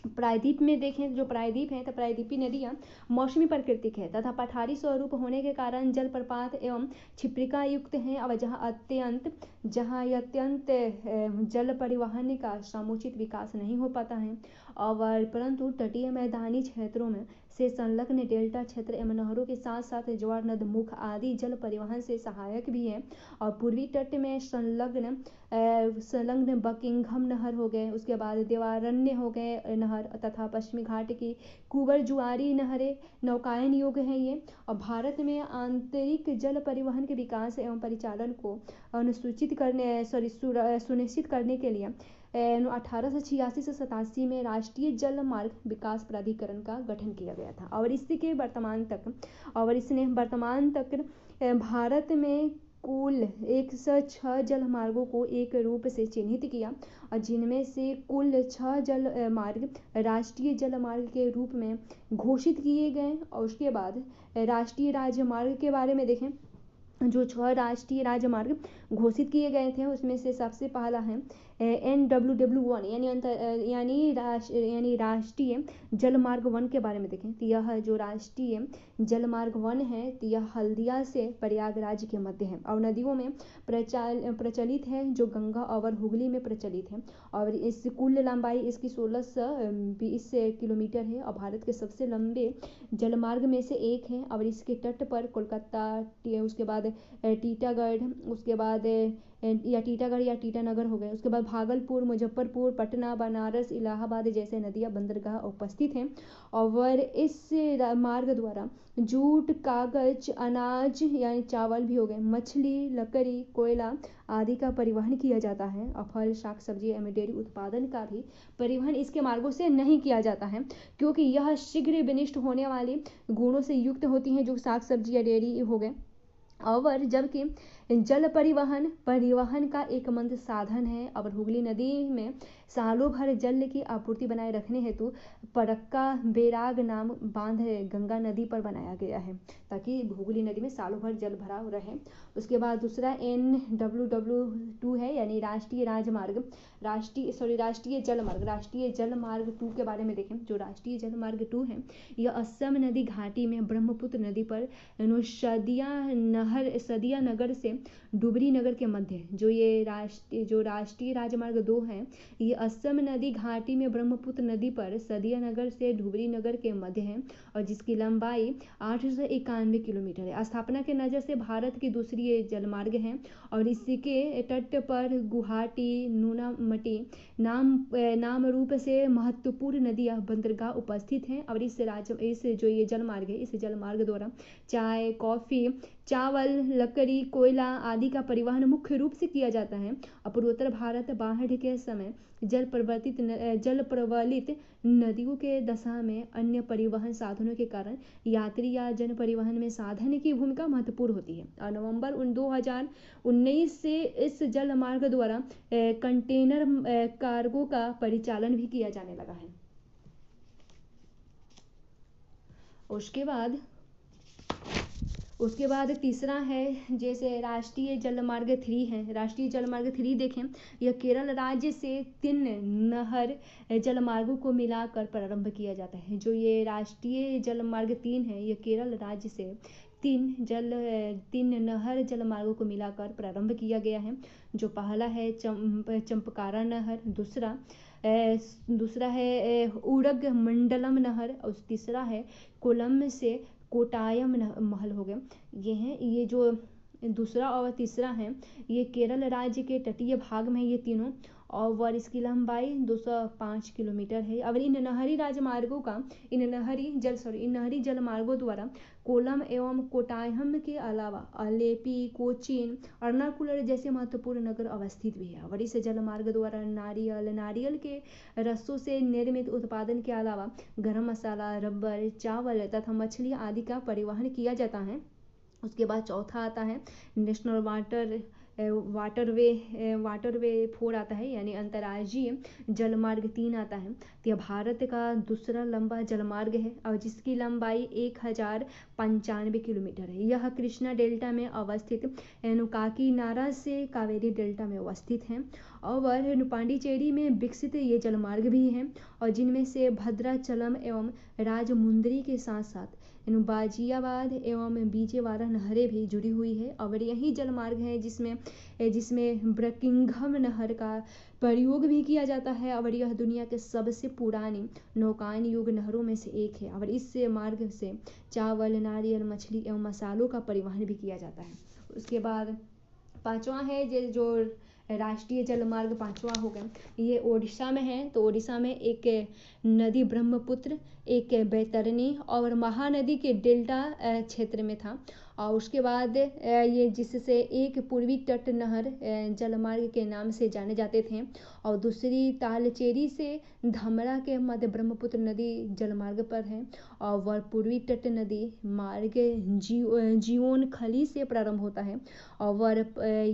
प्रायद्वीप में देखें, जो प्रायद्वीप है तो प्रायद्वीपीय नदियाँ मौसमी प्राकृतिक है तथा पठारी स्वरूप होने के कारण जलप्रपात एवं क्षिप्रिका युक्त हैं। और जहाँ अत्यंत जल परिवहन का समुचित विकास नहीं हो पाता है और परंतु तटीय मैदानी क्षेत्रों में से संलग्न डेल्टा क्षेत्र एवं नहरों के साथ साथ ज्वार नद मुख आदि जल परिवहन से सहायक भी है। और पूर्वी तट में संलग्न बकिंघम नहर हो गए, उसके बाद देवारण्य हो गए नहर तथा पश्चिमी घाट की कुंवर जुआरी नहरें नौकायन योग्य हैं ये। और भारत में आंतरिक जल परिवहन के विकास एवं परिचालन को सुनिश्चित करने के लिए 1886 से 87 में राष्ट्रीय जल मार्ग विकास प्राधिकरण का गठन किया गया था। और इसने वर्तमान तक भारत में कुल 106 जल मार्गों को एक रूप से चिन्हित किया और जिनमें से कुल 6 जल मार्ग राष्ट्रीय जल मार्ग के रूप में घोषित किए गए। और उसके बाद राष्ट्रीय राजमार्ग के बारे में देखें, जो 6 राष्ट्रीय राजमार्ग घोषित किए गए थे उसमें से सबसे पहला है NWW1 यानी राष्ट्रीय जल मार्ग 1 के बारे में देखें तो यह जो राष्ट्रीय जल मार्ग 1 है तो यह हल्दिया से प्रयागराज के मध्य है और नदियों में प्रचलित है, जो गंगा और हुगली में प्रचलित है। और इस कुल लंबाई इसकी 1620 किलोमीटर है और भारत के सबसे लंबे जल मार्ग में से एक है। और इसके तट पर कोलकाता, उसके बाद टीटागढ़, उसके बाद टीटागढ़ या टीटानगर हो गए, उसके बाद भागलपुर, मुजफ्फरपुर, पटना, बनारस, इलाहाबाद जैसे नदियां बंदरगाह उपस्थित हैं। और इस मार्ग द्वारा जूट, कागज, अनाज यानी चावल भी हो गए, मछली, लकड़ी, कोयला आदि का परिवहन किया जाता है। और फल, शाक सब्जी एवं डेयरी उत्पादन का भी परिवहन इसके मार्गों से नहीं किया जाता है क्योंकि यह शीघ्र विनिष्ट होने वाली गुणों से युक्त होती हैं, जो शाक सब्जी या डेयरी हो गए। और जबकि जल परिवहन का एकमात्र साधन है। और हुगली नदी में सालों भर जल की आपूर्ति बनाए रखने हेतु फरक्का बैराग नाम बांध गंगा नदी पर बनाया गया है ताकि हुगली नदी में सालों भर जल भरा रहे। उसके बाद दूसरा NWW2 है यानी राष्ट्रीय जल मार्ग 2 के बारे में देखें। जो राष्ट्रीय जल मार्ग 2 है यह असम नदी घाटी में ब्रह्मपुत्र नदी पर सदिया नगर से डुबरी नगर के मध्य जो राष्ट्रीय राजमार्ग 2 है ये असम नदी घाटी में ब्रह्मपुत्र नदी पर सदिया नगर से डुबरी नगर के मध्य है और जिसकी लंबाई 891 किलोमीटर है। स्थापना के नजर से भारत की दूसरी जलमार्ग है और इसके तट पर गुवाहाटी, नूनामती नाम रूप से महत्वपूर्ण नदियां बंदरगाह उपस्थित हैं। और इस जो ये जलमार्ग है इस जलमार्ग द्वारा चाय, कॉफी, चावल, लकड़ी, कोयला आदि का परिवहन मुख्य रूप से किया जाता है। और पूर्वोत्तर भारत बाढ़ के समय जल प्रवलित नदियों के दशा में अन्य परिवहन साधनों के कारण यात्री या जन परिवहन में साधन की भूमिका महत्वपूर्ण होती है। और नवंबर 2019 से इस जल मार्ग द्वारा कंटेनर कार्गो का परिचालन भी किया जाने लगा है। उसके बाद तीसरा है जैसे राष्ट्रीय जलमार्ग 3 है। राष्ट्रीय जलमार्ग 3 देखें, यह केरल राज्य से 3 नहर जलमार्गों को मिलाकर प्रारंभ किया जाता है। जो ये राष्ट्रीय जलमार्ग 3 है ये केरल राज्य से 3 नहर जलमार्गों को मिलाकर प्रारंभ किया गया है। जो पहला है चंपकारा नहर, दूसरा है उड़ग मंडलम नहर और तीसरा है कोलम से कोटायम महल हो गया। ये जो दूसरा और तीसरा है ये केरल राज्य के तटीय भाग में ये तीनों और इसकी लंबाई 205 किलोमीटर है। अब इन नहरी जलमार्गों द्वारा कोलम एवं कोटायम के अलावा अलेपी, कोचीन, एर्नाकुलम जैसे महत्वपूर्ण नगर अवस्थित भी है। और इस जलमार्ग द्वारा नारियल के रसों से निर्मित उत्पादन के अलावा गरम मसाला, रबर, चावल तथा मछली आदि का परिवहन किया जाता है। उसके बाद चौथा आता है नेशनल वाटर वाटरवे 4 आता है, यानी अंतर्राज्यीय जलमार्ग 3 आता है। तो यह भारत का दूसरा लंबा जलमार्ग है और जिसकी लंबाई 1095 किलोमीटर है। यह कृष्णा डेल्टा में अवस्थित काकीनाडा से कावेरी डेल्टा में अवस्थित है और पांडिचेरी में विकसित ये जलमार्ग भी हैं और जिनमें से भद्राचलम एवं राजमुंद्री के साथ साथ बाजियाबाद एवं बीजेवाड़ा नहरें भी जुड़ी हुई है और यही जलमार्ग है जिसमें ब्रकिंघम नहर का प्रयोग भी किया जाता है और यह दुनिया के सबसे पुरानी नौकायन युग नहरों में से एक है और इस मार्ग से चावल, नारियल, मछली एवं मसालों का परिवहन भी किया जाता है। उसके बाद पांचवा है जो राष्ट्रीय जलमार्ग पांचवा हो गया, ये ओडिशा में है। तो ओडिशा में एक नदी ब्रह्मपुत्र, एक बैतरणी और महानदी के डेल्टा क्षेत्र में था और उसके बाद ये जिससे एक पूर्वी तट नहर जलमार्ग के नाम से जाने जाते थे और दूसरी तालचेरी से धमरा के मध्य ब्रह्मपुत्र नदी जलमार्ग पर है और वह पूर्वी तट नदी मार्ग जीवन खली से प्रारंभ होता है और वह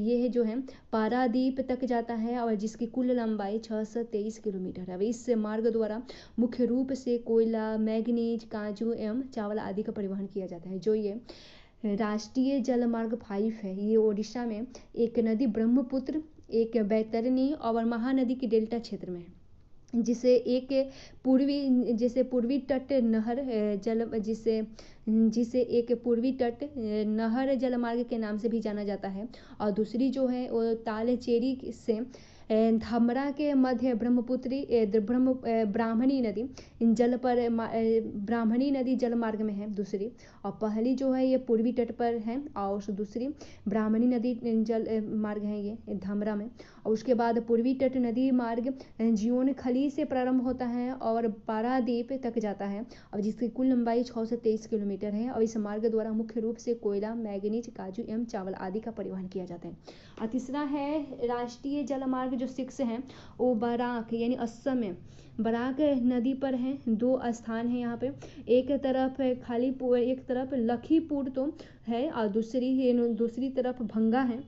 ये जो है पारादीप तक जाता है और जिसकी कुल लंबाई 623 किलोमीटर है। इस मार्ग द्वारा मुख्य रूप से कोयला, मैग्नीज, काजू एवं चावल आदि का परिवहन किया जाता है। जो ये राष्ट्रीय जलमार्ग 5 है, ये ओडिशा में एक नदी ब्रह्मपुत्र, एक बैतरणी और महानदी के डेल्टा क्षेत्र में है जिसे पूर्वी तट नहर जिसे एक पूर्वी तट नहर जलमार्ग के नाम से भी जाना जाता है और दूसरी जो है वो तालचेरी से धमरा के मध्य ब्राह्मणी नदी जलमार्ग में है दूसरी, और पहली जो है ये पूर्वी तट पर है और दूसरी ब्राह्मणी नदी जल मार्ग है ये धमरा में। और उसके बाद पूर्वी तट नदी मार्ग जीवन खली से प्रारंभ होता है और पारादीप तक जाता है और जिसकी कुल लंबाई 623 किलोमीटर है और इस मार्ग द्वारा मुख्य रूप से कोयला, मैग्नीज, काजू एवं चावल आदि का परिवहन किया जाता है। और तीसरा है राष्ट्रीय जलमार्ग जो 6 है वो बराक यानी असम में बराक नदी पर है। 2 स्थान है यहाँ पे, एक तरफ लखीपुर तो है और दूसरी तरफ भंगा है।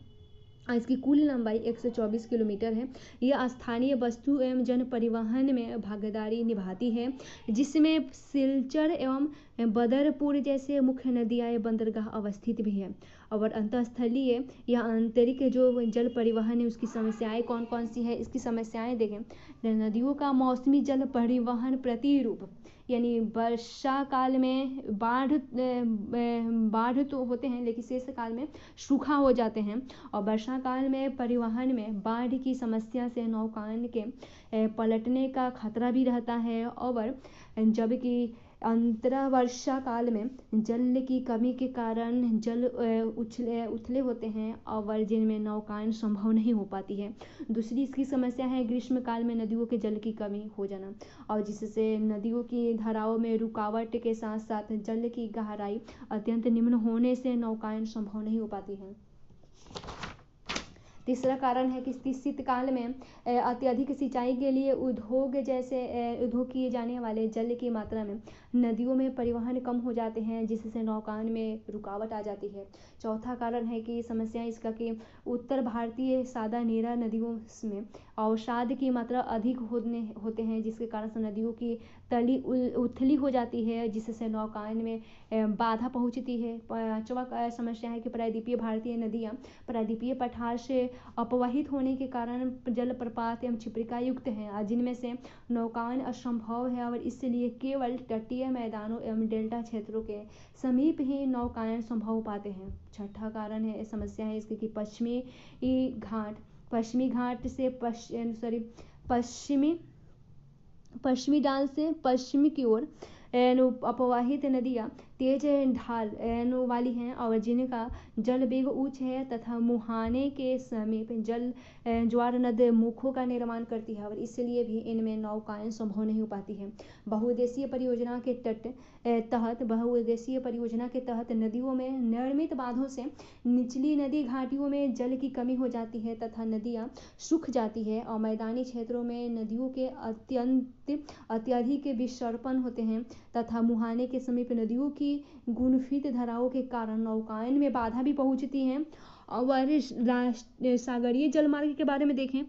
इसकी कुल लंबाई 124 किलोमीटर है। यह स्थानीय वस्तु एवं जन परिवहन में भागीदारी निभाती है जिसमें सिलचर एवं बदरपुर जैसे मुख्य नदियाँ बंदरगाह अवस्थित भी है। और अंतःस्थलीय या आंतरिक जो जल परिवहन है उसकी समस्याएं कौन कौन सी है, इसकी समस्याएं देखें। नदियों का मौसमी जल परिवहन प्रतिरूप यानी वर्षा काल में बाढ़ तो होते हैं लेकिन शेष काल में सूखा हो जाते हैं और वर्षा काल में परिवहन में बाढ़ की समस्या से नौकायन के पलटने का खतरा भी रहता है और जबकि अंतरा वर्षा काल में जल की कमी के कारण जल उथले होते हैं और जिनमें नौकायन संभव नहीं हो पाती है। दूसरी इसकी समस्या है ग्रीष्म काल में नदियों के जल की कमी हो जाना और जिससे नदियों की धाराओं में रुकावट के साथ साथ जल की गहराई अत्यंत निम्न होने से नौकायन संभव नहीं हो पाती है। तीसरा कारण है कि शीतकाल में अत्यधिक सिंचाई के लिए उद्योग किए जाने वाले जल की मात्रा में नदियों में परिवहन कम हो जाते हैं जिससे नौकायन में रुकावट आ जाती है। चौथा कारण है कि समस्या इसका कि उत्तर भारतीय सादा नीरा नदियों में अवसाद की मात्रा अधिक होते हैं जिसके कारण से नदियों की तली उथली हो जाती है जिससे नौकायन में बाधा पहुंचती है। पांचवा समस्या है कि प्रायद्वीपीय भारतीय नदियाँ प्रायद्वीपीय पठार से अपवहित होने के कारण जलप्रपात एवं छिप्रिका युक्त हैं जिनमें से नौकायन असंभव है और इसलिए केवल तटीय मैदानों एवं डेल्टा क्षेत्रों के समीप ही नौकायन संभव हो पाते हैं। छठा कारण है समस्या है इसकी कि पश्चिमी घाट से पश्चिमी डाल से पश्चिमी की ओर अपवाहित नदियाँ तेज ढाल वाली हैं और जिनका जल वेग उच्च है तथा मुहाने के समीप जल ज्वार नद मुखों का निर्माण करती है और इसलिए भी इनमें नौकायन संभव नहीं हो पाती है। बहुउद्देशीय परियोजना के तहत नदियों में निर्मित बांधों से निचली नदी घाटियों में जल की कमी हो जाती है तथा नदियाँ सूख जाती है और मैदानी क्षेत्रों में नदियों के अत्यधिक विसर्पण होते हैं तथा मुहाने के समीप नदियों की गुणफित धाराओं के कारण नौकायन में बाधा भी पहुंचती है और सागरीय जलमार्ग के बारे में देखें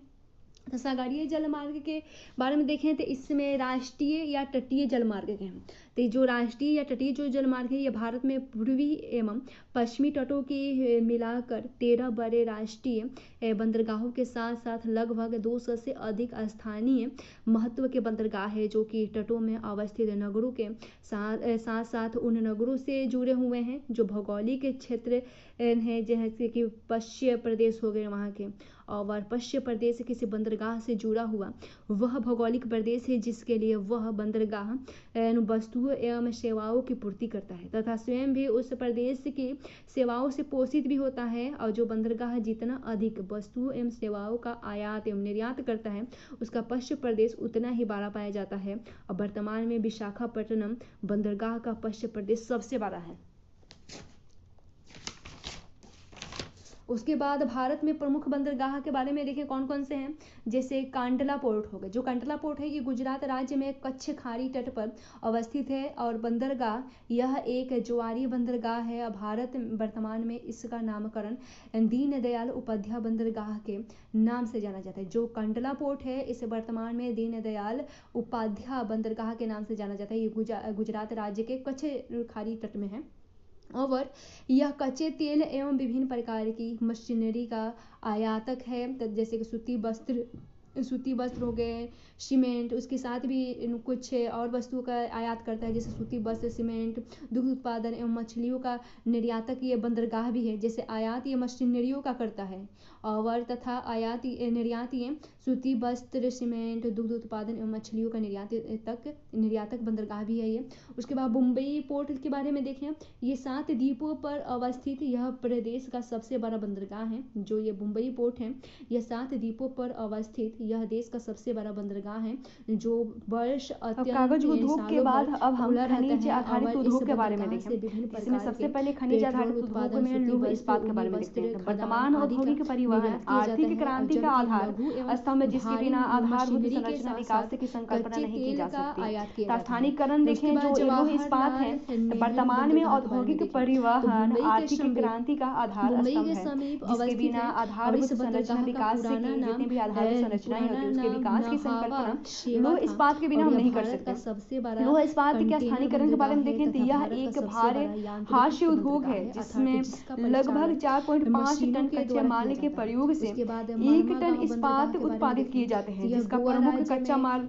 तो सागरीय जलमार्ग के बारे में देखें तो इसमें राष्ट्रीय या तटीय जलमार्ग के हैं। तो जो राष्ट्रीय या तटीय जो जलमार्ग है ये भारत में पूर्वी एवं पश्चिमी तटों की मिलाकर 13 बड़े राष्ट्रीय बंदरगाहों के साथ साथ लगभग 200 से अधिक स्थानीय महत्व के बंदरगाह है जो कि तटों में अवस्थित नगरों के साथ साथ उन नगरों से जुड़े हुए हैं जो भौगोलिक क्षेत्र हैं, जैसे कि पश्चिम प्रदेश हो गए वहाँ के, और पश्चिम प्रदेश किसी बंदरगाह से जुड़ा हुआ वह भौगोलिक प्रदेश है जिसके लिए वह बंदरगाह वस्तुओं एवं सेवाओं की पूर्ति करता है तथा स्वयं भी उस प्रदेश की सेवाओं से पोषित भी होता है। और जो बंदरगाह जितना अधिक वस्तुओं एवं सेवाओं का आयात एवं निर्यात करता है उसका पश्चिम प्रदेश उतना ही बड़ा पाया जाता है। और वर्तमान में विशाखापट्टनम बंदरगाह का पश्चिम प्रदेश सबसे बड़ा है। उसके बाद भारत में प्रमुख बंदरगाह के बारे में देखें कौन कौन से हैं, जैसे कांडला पोर्ट हो गए। जो कांडला पोर्ट है ये गुजरात राज्य में कच्छ खाड़ी तट पर अवस्थित है और बंदरगाह यह एक ज्वारीय बंदरगाह है। और भारत वर्तमान में इसका नामकरण दीनदयाल उपाध्याय बंदरगाह के नाम से जाना जाता है। जो कांडला पोर्ट है इसे वर्तमान में दीनदयाल उपाध्याय बंदरगाह के नाम से जाना जाता है। ये गुजरात राज्य के कच्छ खाड़ी तट में है और यह कच्चे तेल एवं विभिन्न प्रकार की मशीनरी का आयातक है, जैसे कि सूती वस्त्र हो गए, सीमेंट, उसके साथ भी कुछ और वस्तुओं का आयात करता है जैसे सूती वस्त्र, सीमेंट, दुग्ध उत्पादन एवं मछलियों का निर्यातक ये बंदरगाह भी है। जैसे आयात ये मशीनरियों का करता है और तथा आयात निर्यात ये सूती वस्त्र, सीमेंट, दुग्ध उत्पादन एवं मछलियों का निर्यातक बंदरगाह भी है ये। उसके बाद मुंबई पोर्ट के बारे में देखें, ये 7 द्वीपों पर अवस्थित यह प्रदेश का सबसे बड़ा बंदरगाह है। जो ये मुंबई पोर्ट है यह 7 द्वीपों पर अवस्थित यह देश का सबसे बड़ा बंदरगाह है जो वर्ष कागज उद्योग के बाद अब हम खनिज आधारित उद्योग के बारे में देखें। इसमें सबसे पहले खनिज आधारित उद्योगों में लौह इस्पात के बारे में देखते हैं। वर्तमान औद्योगिक परिवहन आर्थिक क्रांति का आधार स्तंभ जिसके बिना आधारभूत संरचना विकास की संकल्पना नहीं की जा सकती। स्थानीयकरण देखें, जो लौह इस्पात है वर्तमान में औद्योगिक परिवहन आर्थिक क्रांति का आधार स्तंभ है जिसके बिना आधारभूत संरचना विकास की जितनी भी आधारभूत संरचनाएं होती है उसके विकास की संकल्पना लौह इस्पात के बिना हम नहीं कर सकते। लौह इस्पात के स्थानीयकरण के बारे में देखें तो यह एक भारी हास्य उद्योग है जिसमें लगभग 4.5 टन कच्चे माल के प्रयोग से 1 टन इस्पात उत्पादित किए जाते हैं जिसका प्रमुख कच्चा माल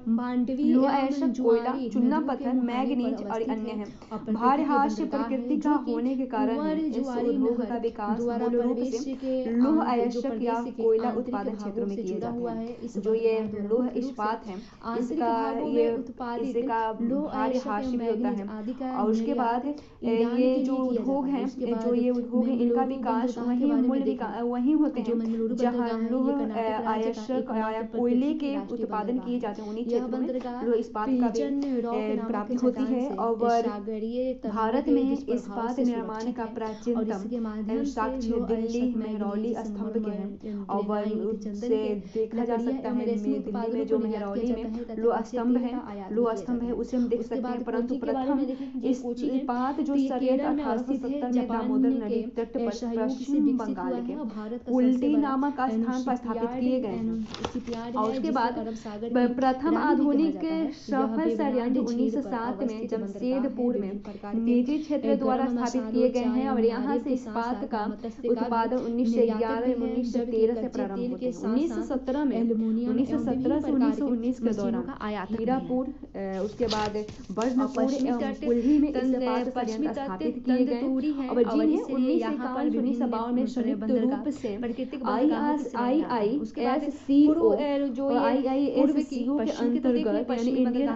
लोहा एशक, कोयला, चूना पत्थर, मैग्नीज और अन्य है। भारी हास्य प्रकृति का होने के कारण इस उद्योग का विकास मूल रूप से लोहा एशक या कोयला उत्पादन क्षेत्रों में किया जाता है। जो ये लोह इस्पात है इसका भारी हास्य भी होता है। और उसके बाद ये जो उद्योग हैं इनका विकास वहीं होते हैं जहाँ लोह आयशक या कोयले के उत्पादन किए जाते हैं उन्हीं क्षेत्रों में लोह इस्पात का भी प्राप्ति होती है। और भारत में इस्पात निर्माण का प्राचीनतम साक्ष्य दिल्ली मेहरौली स्तंभ के हैं। और उससे देखा जा सकता है दिल्ली में जो मेहरौली में लोह स्तंभ है उसे हम देख सकते हैं। परंतु प्रथम इस्पात जो सन 1870 में दामोदर नदी तट पर पश्चिम बंगाल के उल्टी नामक स्थान पर स्थापित किए गए हैं। और उसके बाद प्रथम आधुनिक सफल संयंत्र 1907 में जमशेदपुर में निजी क्षेत्र द्वारा स्थापित किए गए हैं। और यहाँ से इस्पात का उत्पादन 1911 1913 से प्रारंभ होता है। 1917 में 1917 से 1919 के दौरान हीरापुर, उसके बाद बर्नपुर एवं कुल्ही में इस्पात संयंत्र स्थापित किए गए और जिन्हें 1951-1952 में संयुक्त रूप से IISCO जो IISCO के अंतर्गत यानी इंडियन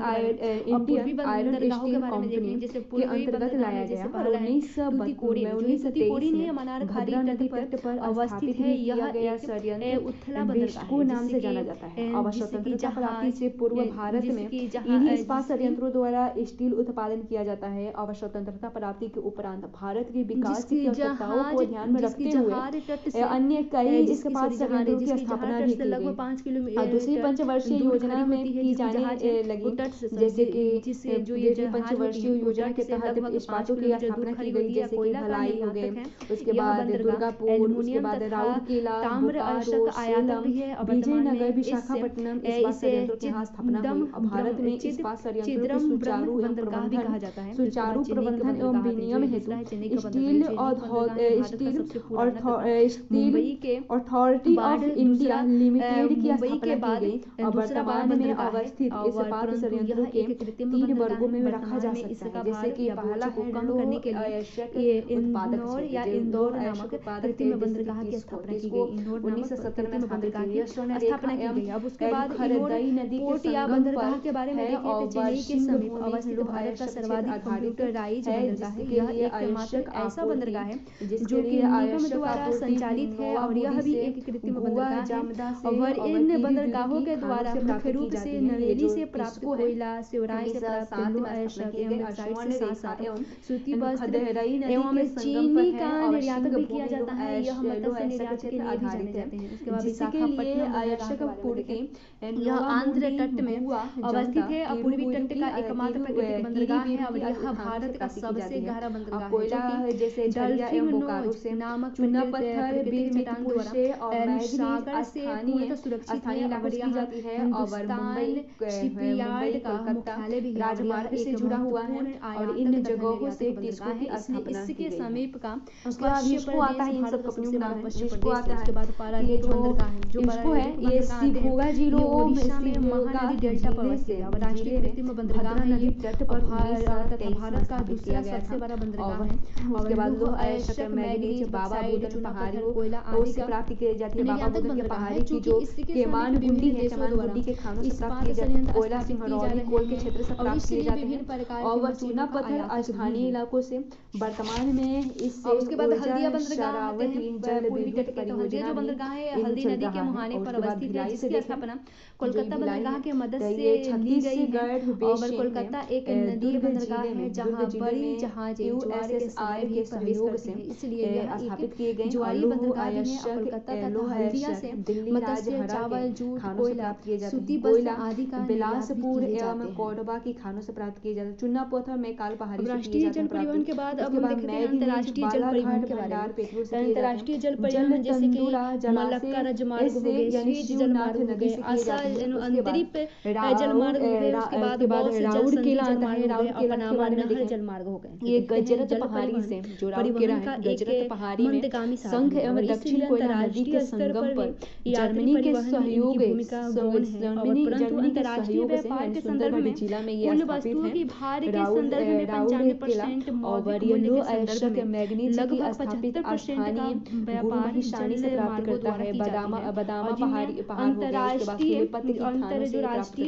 आयरन स्टील कंपनी के अंतर्गत लाया गया। और 1923 में भद्रा नदी तट पर अवस्थित है यह गया संयंत्र बेस्को नाम से जाना जाता है। और स्वतंत्रता प्राप्ति से पूर्व भारत में इन्हीं इस्पात संयंत्रों द्वारा स्टील उत्पादन किया जाता है। और स्वतंत्रता प्राप्ति के उपरांत भारत के विकास की आवश्यकताओं को ध्यान में रखते हुए अन्य कई ही इसके पास संयंत्रों की स्थापना भी की लगभग 5 किलोमीटर दूसरी पंचवर्षीय योजना में की जाने लगी, जैसे कि दूसरी पंचवर्षीय योजना के तहत इस्पातों की स्थापना की गई, जैसे कि भलाई हो गए, उसके बाद दुर्गापुर, उसके बाद राउरकेला, बोकारो, सेलम, विजयनगर, विशाखापट्टनम इस्पात संयंत्रों की यहाँ स्थापना हुई। भारत में इस्पात संयंत्रों के सुचारू प्रबंधन एवं विनियम हेतु steel authority of India limited की स्थापना की गई और वर्तमान में अवस्थित इस्पात संयंत्रों के 3 वर्गों में रखा जा सकता है, जैसे कि पहला है इंदौर नामक कृत्रिम बंदरगाह की स्थापना की गई। 1970 में स्थापना की गई। अब उसके बाद खरदई नदी के बंदरगाह के बारे में देखें तो चेन्नई के समीप अवस्थित भारत का सर्वाधिक कंप्यूटराइज्ड बंदरगाह है। यह एकमात्र ऐसा बंदरगाह है जो कि निगम द्वारा संचालित है और यह भी एक कृत्रिम बंदरगाह है और इन बंदरगाहों के द्वारा मुख्य रूप से नवेली से प्राप्त कोयला, सिवराई से प्राप्त सूती वस्त्र एवं चीनी का निर्यात भी किया जाता है। यह मत्स्य निर्यात के लिए भी जाने जाते हैं। उसके बाद विशाखापट्टनम यह आंध्र तट में अवस्थित है और पूर्वी तट का एकमात्र प्राकृतिक बंदरगाह है और यह भारत का सबसे गहरा बंदरगाह है, जैसे डल्फिन नामक चूना पत्थर चट्टान द्वारा सागर से पूर्णतः सुरक्षित है और यह हिंदुस्तान शिपयार्ड का मुख्यालय भी राजमार्ग से जुड़ा हुआ है और इन जगहों से इसके समीप का इसको आता है इन सब कंपनियों का नाम, इसको आता है उसके बाद पारादीप बंदरगाह है जो इसको है ये सिभोगा जिलो ओडिशा में महानदी डेल्टा पर अवस्थित है। राष्ट्रीय कृत्रिम बंदरगाह है ये तट पर भारत का दूसरा सबसे बड़ा बंदरगाह है। उसके बाद लोह अयस्क मैंगनीज बाबा बुदन पहाड़ियों कोयला से प्राप्त की जाती है। बाबा बुदन की पहाड़ी की जो केमान गुंडी है, केमान गुंडी के खानों से प्राप्त की जाती है। कोयला सिंहरौली कोल के क्षेत्र से प्राप्त किए जाते हैं और वह चूना पत्थर स्थानीय इलाकों से वर्तमान में इससे उसके बाद हल्दिया बंदरगाह पूर्वी तट के हल्दिया बंदरगाह है हल्दी नदी के मुहाने पर अवस्थित है, जिसकी स्थापना कोलकाता बंदरगाह के मदद से की गई है। और कोलकाता एक नदी बंदरगाह है जहां बड़ी जहाजें यूएसएसआर के सहयोग से इसलिए यह स्थापित किए गए ज्वारी बंदरगाह है। कोलकाता तथा हल्दिया से मत्स्य, चावल, जूट, कोयला, सूती वस्त्र आदि का बिलासपुर एवं कोडबा की खानों से प्राप्त किए जाते हैं। चुना पत्थर में काल पहाड़ी राष्ट्रीय जल परिवहन के बाद अब हम देखते हैं अंतर्राष्ट्रीय जल परिवहन के बारे में। अंतर्राष्ट्रीय जल परिवहन जैसे कि मलक्का राजमार्ग हो गए, स्वीज जलमार्ग हो गए, आशा अंतरिप जलमार्ग हो गए, उसके बाद राउरकेला और पनामा नहर जलमार्ग हो गए। ये गजरत पहाड़ी से जो राउरकेला है, गजरत पहाड़ी में संघ एवं दक्षिण कोयला नदी के संगम पर जर्मनी के सहयोग व्यापार के संदर्भ में जिला में ये स्थापित है। राउरकेला मैंगनीज की स्थापित स्थानीय व्यापार से प्राप्त करता है। बदामा पहाड़ी अंतरराष्ट्रीय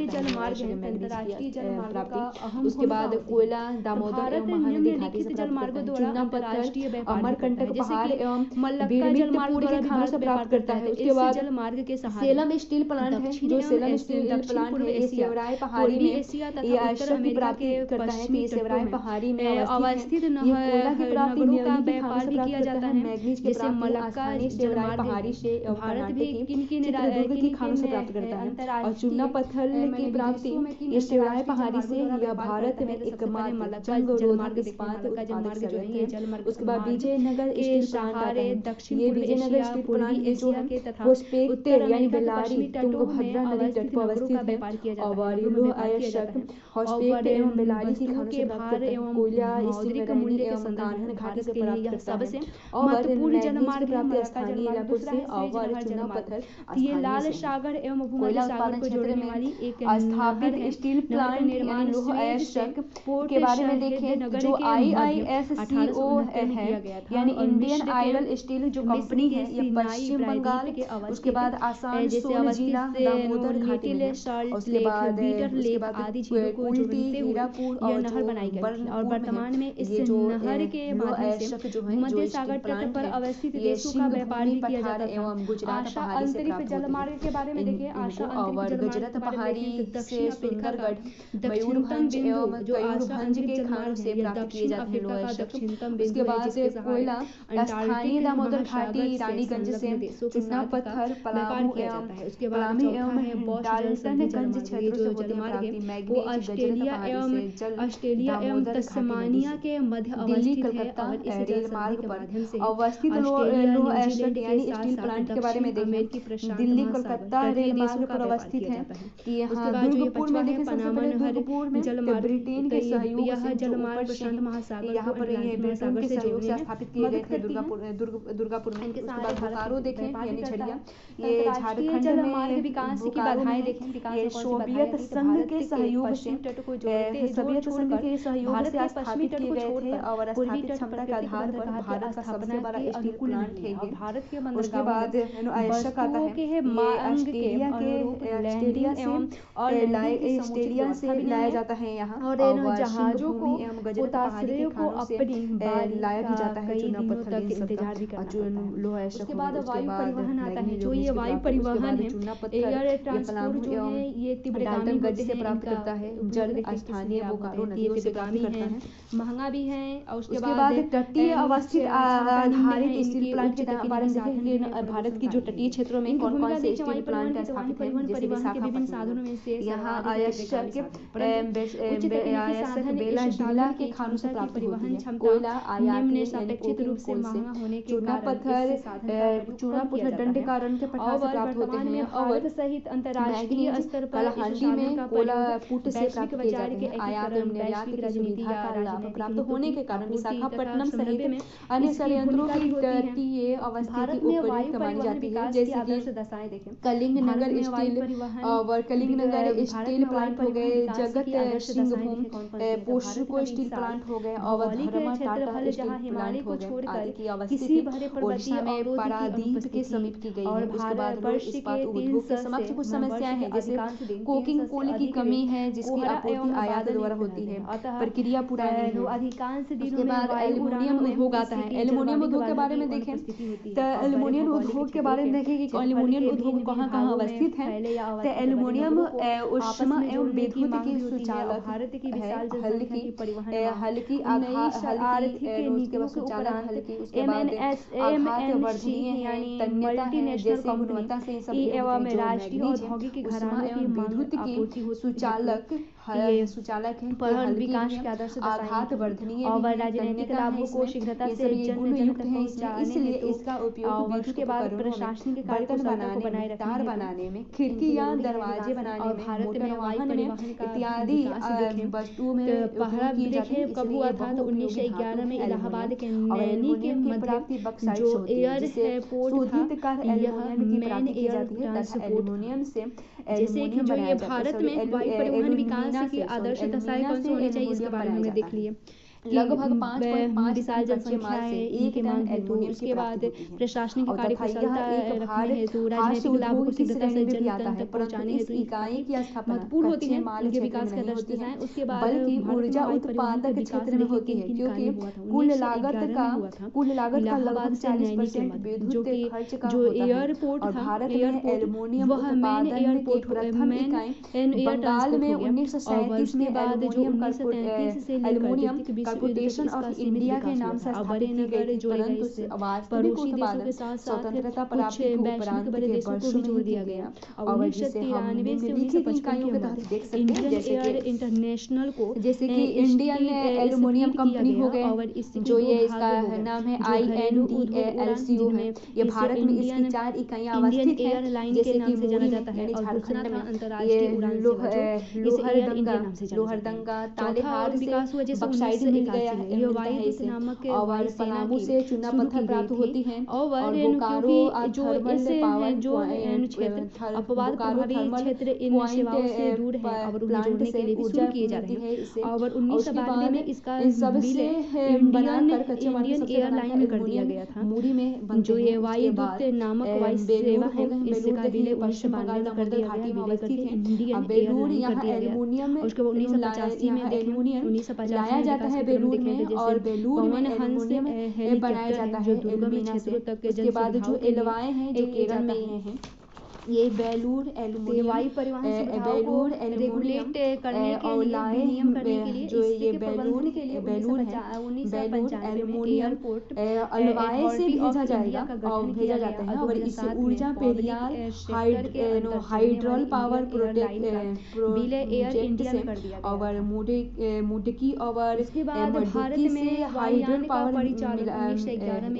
जलमार्ग है, अंतरराष्ट्रीय जलमार्ग का अहम उसके बाद कोयला दामोदर एवं महानदी घाटी से जलमार्ग द्वारा अंतरराष्ट्रीय अमरकंटक पहाड़ एवं मलक्का जलमार्ग के खानों से प्राप्त करता है। उसके बाद जलमार्ग के सहारे सेलम स्टील प्लांट है, जो सेलम स्टील प्लांट है ये सेवराय पहाड़ी में ये आयशर की प्राप्ति करता है कि सेवराय पहाड़ी में अवस्थित कोयला की प्राप्ति का व्यापार भी किया जाता है, जैसे मलक्का सेवराय पहाड़ी से भारत भी चित्रदुर्ग की खानों से प्राप्त करता है। और चूना पत्थर की प्राप्ति ये सेवराय पहाड़ी से यह भारत में एकमात्र जंग रोधक इस्पात उत्पादक है। उसके बाद विजयनगर स्टील प्लांट, दक्षिण ये विजयनगर स्टील प्लांट जो है यानी बेल्लारी तुंगभद्रा नदी तट पर अवस्थित है और लोह अयस्क हॉस्पेट एवं बेल्लारी की खानों से प्राप्त करता है। कोयला स्टील मूल्य एवं गांधन घाटी से प्राप्त करता है और महत्वपूर्ण जलमार्ग प्राप्त स्थानीय इलाकों से और चूना पत्थर ये लाल सागर एवं भूमध्य सागर को जोड़ने वाली एक स्थापित स्टील प्लांट निर्माण लोह अयस्क के बारे में देखें, जो IISCO है यानी इंडियन आयरन स्टील जो कंपनी है ये पश्चिम बंगाल उसके बाद आसाम जिला दामोदर घाटी में उसके बाद आदि झीलों को जोड़ते हुए यह नहर बनाई गई और वर्तमान में इस नहर के माध्यम से भूमध्य सागर तट पर अवस्थित देशों का व्यापार भी किया जाता है। आशा अंतरिक्ष जलमार्ग के बारे में देखिए, आशा गजरत पहाड़ी से सुंदरगढ़ मयूरभंज एवं जो मयूरभंज के खानों से प्राप्त किए जाते हैं। दक्षिणतम उसके बाद कोयला स्थानीय दामोदर घाटी, रानीगंज पलामीगंज से चुना पत्थर, पलामू एवं डाल्टनगंज क्षेत्रों से होते हुए प्राप्ति मैग्नीज गजरत पहाड़ी से जल दामोदर तस्मानिया के मध्य दिल्ली अवस्थित है कलकत्ता और इस रेल जलसंधि मार्ग के पर माध्यम से अवस्थित ऑस्ट्रेलिया, लोह न्यूजीलैंड एस्टेट यानी के स्टील साथ प्लांट के साथ बारे में दक्षिण देखें, अमेरिकी प्रशांत दिल्ली महासागर कलकत्ता तटीय रेल देशों मार्ग का पर व्यापार अवस्थित किया है। जाता है। कि यहाँ उसके बाद जो ये दुर्गपुर पचवा में है देखें, सबसे पनामा पहले नहर दुर्गपुर में जलमार्ग, ब्रिटेन के सहयोग यह से जो जलमार्ग ऊपर से प्रशांत महासागर यहाँ को पर ये अटलांटिक ब्रिटेन महासागर के से सहयोग से जोड़ने में स्थापित किए गए मदद थे करती है। दुर्गापुर में। इनके उसके साथ बाद बोकारो देखें यानी झरिया, ये अंतर्राष्ट्रीय झारखंड जलमार्ग में विकास की बोकारो बाधाएं में देखें, विकास ये में कौन सी सोवियत बाधाएं संघ भारत के सहयोग से पश्चिम तट को जोड़ते सोवियत संघ के सहयोग भारत से के पश्चिमी स्थापित तट किए को गए थे छोड़कर और पूर्वी स्थापित तट क्षमता के प्राकृतिक आधार पर बंदरगाह भारत का सबसे बड़ा के स्टील अनुकूल प्लांट नहीं है और ये। भारत के उसके बंदरगाहों बाद में आवश्यक आता वस्तुओं है के ये मांग के ऑस्ट्रेलिया अनुरूप के लैंडिंग एवं और लैंडिंग की समुचित ऑस्ट्रेलिया व्यवस्था से भी नहीं लाया है जाता है यहाँ और इन जहाजों को भूमि एवं गजरत पहाड़ी के उतासरे को खानों से अपनी बारी लाया भी का जाता है कई चूना दिनों पत्थर तक इन सब इंतजार भी का करना पड़ता है। लोहा ऐसा उसके हो बाद गया, वायु परिवहन आता है, जो ये वायु उसके परिवहन बाद है, चूना पत्थर एयर ये ट्रांसपोर्ट पलामू जो एवं है ये तीव्रगामी डाल्टनगंज होते से हैं, प्राप्त इनका करता है उपयोग जल देखिए किस स्थानीय लिए बोकारो होते हैं, ये नदियों से प्राप्त तीव्रगामी करता है, है। महंगा भी है और उसके बाद तटीय अवस्थित आधारित स्टील प्लांट के बारे में देखें कि भारत की जो तटीय क्षेत्रों में कौन कौन से स्टील प्लांट स्थापित हैं, जैसे विशाखापट्टनम। यहाँ आवश्यक बेला जिला के खानों से प्राप्त होती है। कोयला आयात सापेक्षित रूप से महंगा होने के चूना पत्थर दंडीकरण के पठार से प्राप्त होते हैं और भारत सहित अंतर्राष्ट्रीय स्तर पर कलाहांडी में कोयलापुट से प्राप्त किए जाते हैं। आयात एवं निर्यात की सुविधा का लाभ प्राप्त होने के कारण विशाखापट्टनम सहित अन्य संयंत्रों की तटीय अवस्थिति उपयुक्त मानी जाती है, जैसे कि कलिंगनगर स्टील और कलिंगनगर स्टील प्लांट हो गए, जगत सिंहभूम पोस्को स्टील प्लांट हो गए और धर्मा टाटा स्टील प्लांट हो गए आदि की अवस्थिति ओडिशा में पारादीप के समीप की गई है। उसके बाद इस्पात उद्योग के समक्ष कुछ समस्याएं हैं, जैसे कोकिंग कोल की कमी है जिसकी आपूर्ति आयात द्वारा होती है, प्रक्रिया पुरानी है। अधिकांश उसके बाद एल्युमिनियम उद्योग आता है। एल्युमिनियम उद्योग के बारे में देखें तो एल्युमिनियम उद्योग के बारे में देखें कि एल्युमिनियम उद्योग कहाँ कहाँ अवस्थित है। तो एल्युमिनियम ऊष्मा एवं विद्युत की सुचालक है, हल्की आर्थिक सुचालक हल्की, उसके बाद आघात वर्धनीय है, तन्यता है, जैसे गुणवत्ता से सब एवं राष्ट्रीय औद्योगिक घरानों की विद्युत की सुचालक है, पर विकास के आदर्श आघात वर्धनीय और राजनीतिक लाभों को शीघ्रता से जन तक पहुंचाने इसलिए हेतु इसका उपयोग विद्युत उपकरणों में, बर्तन बनाने में, तार बनाने में, खिड़कियां दरवाजे बनाने में, मोटर वाहन में इत्यादि वस्तुओं में पहला देखें कब हुआ था तो 1911 में इलाहाबाद के नैनी के मध्य जो एयरपोर्ट था, यह मेन एयर ट्रांसपोर्ट से जैसे कि जो ये भारत में वायु परिवहन विकास की आदर्श दशाएं कौन सी होनी चाहिए इसके बारे में हमने देख लिए। लगभग 5.5 विशाल जनसंख्या है, इनकी मांग हेतु, उसके बाद प्रशासनिक कार्य कुशलता रखने हेतु, राजनीतिक लाभों को शीघ्रता से जन तक पहुंचाने हेतु इकाई की स्थापना महत्वपूर्ण होती है, इनके विकास का आदर्श दिशाएं। उसके बाद बल्कि ऊर्जा उत्पादक क्षेत्र में होती है, क्योंकि कुल लागत का लगभग 40% विद्युत खर्च का होता है। और भारत में एल्युमिनियम उत्पादन की प्रथम इकाई बंगाल में 1937 में एल्युमिनियम कॉर्पोरेशन ऑफ इंडिया के नाम से स्थापित की गई थी, परंतु वास्तविक उत्पादन स्वतंत्रता प्राप्ति के उपरांत के वर्षों में दिया गया। और जिसे हम निम्नलिखित इकाइयों के तहत देख सकते हैं, जैसे कि इंडियन एल्युमिनियम कंपनी हो गए, जो ये इसका नाम है INDALCO है। ये भारत में इसकी 4 इकाइयां अवस्थित हैं, जैसे कि मुरी में झारखंड में लोहरदंगा तालेहार से बक्साइट मिल गया है, मिलता है इसे, और पलामू से चूना पत्थर प्राप्त होती है, और बोकारो थर्मल पावर क्षेत्र अपवाद प्रभावी क्षेत्र इन सेवाओं से दूर है और उन्हें जोड़ने के लिए भी शुरू किए जा रहे हैं। और 1992 में इसका सबसे इंडियन एयरलाइन में कर दिया गया था, मुरी में जो ये वायुदूत नामक वायु सेवा है, इसका विलय 1992 में कर दिया गया, विलय करके इंडियन एयरलाइन कर दिया गया। उसके बाद 1985 में एल्युमिनियम लाया जाता है बेलूर में, और बेलूर में एल्युमिनियम बनाया जाता है, जो दुर्गम क्षेत्रों तक के बाद जो एलवाए हैं जो केरल में हैं ये बेलूर एल्युमिनियम वायु परिवहन सुविधाओं को रेगुलेट करने के लिए, विनियम करने के लिए, जो ये प्रबंधन के लिए बेलूर है, 1995 में एयरपोर्ट अलवाई से भेजा जाएगा और भेजा जाता है और इस ऊर्जा पेरियार हाइड्रोल पावर प्रोजेक्ट से और मुडकी और इसके बाद भारत में हाइड्रोल पावर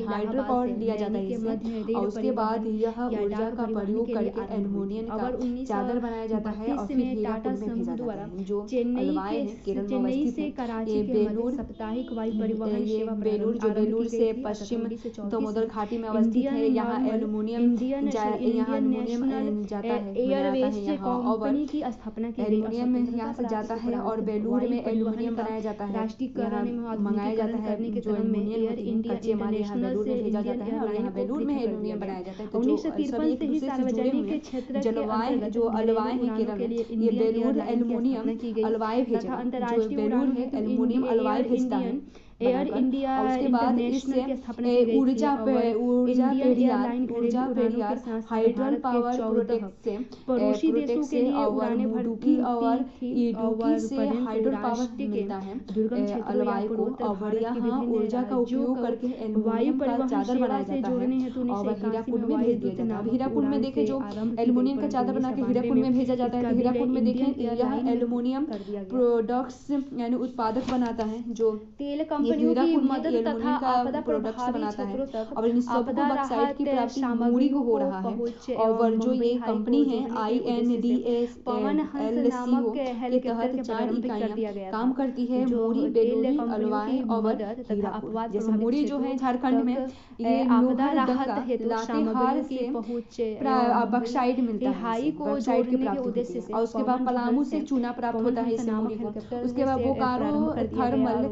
हाइड्रो पावर दिया जाता है इससे, और उसके बाद यह ऊर्जा का प्रयोग करके एल्युमिनियम का चादर बनाया जाता है और फिर हीराकुद में भेजा जाता है, जो अलवाई है केरल में अवस्थित है। ये बेलूर साप्ताहिक वायु परिवहन ये बेलूर जो बेलूर से पश्चिम दामोदर घाटी में अवस्थित है, यहाँ एल्युमिनियम जाता है एयरवेज कंपनी की स्थापना की गई। एल्युमिनियम यहाँ से जाता है और बेलूर में एल्युमिनियम बनाया जाता है, राष्ट्रीयकरण में मंगाया जाता है करने के जो क्रम में एल्युमिनियम एयर इंडिया कच्चे माल यहाँ बेलूर में भेजा जाता है और यहाँ बेलूर में एल्युमिनियम बनाया जाता है। तो जो 1953 से ही सार्वजनिक क्षेत्र के जलवायु जो अलवाई है केरल में, ये बेलूर एल्युमिनियम अलवाई भेजा, जो बेलूर है एल्युमिनियम अलवाई भेजता है एयर इंडिया उसके बाद इससे ऊर्जा पेरियार हाइड्रोल पावर प्रोटेक्ट से और मुडुकी और इडुकी से हाइड्रोल पावर मिलता है अलवाई को, और यहाँ ऊर्जा का उपयोग करके एल्युमिनियम का चादर बनाया जाता है और हीराकुद में भेज दिया जाता है। हीराकुद में देखें जो एल्युमिनियम का चादर बना के हीराकुद में भेजा जाता है, तो हीराकुद में देखें यह एल्युमिनियम प्रोडक्ट्स यानी उत्पादक बनाता है, जो तेल कंपनियों की मदद तथा आपदा प्रभावित क्षेत्रों तक और इन सबको बॉक्साइट की प्राप्ति मूरी को हो रहा है। और जो ये कंपनी है INDS LCO के तहत 4 इकाइयां काम करती है, मूरी, बेलूरी, अलवाई और हीराकुद। जैसे मूरी जो है झारखंड में, ये आपदा राहत हेतु लातेहार से बॉक्साइट मिलता है, बॉक्साइट की प्राप्ति होती है। और उसके बाद पलामू से चूना प्राप्त होता है इस मूरी को। उसके बाद बोकारो थर्मल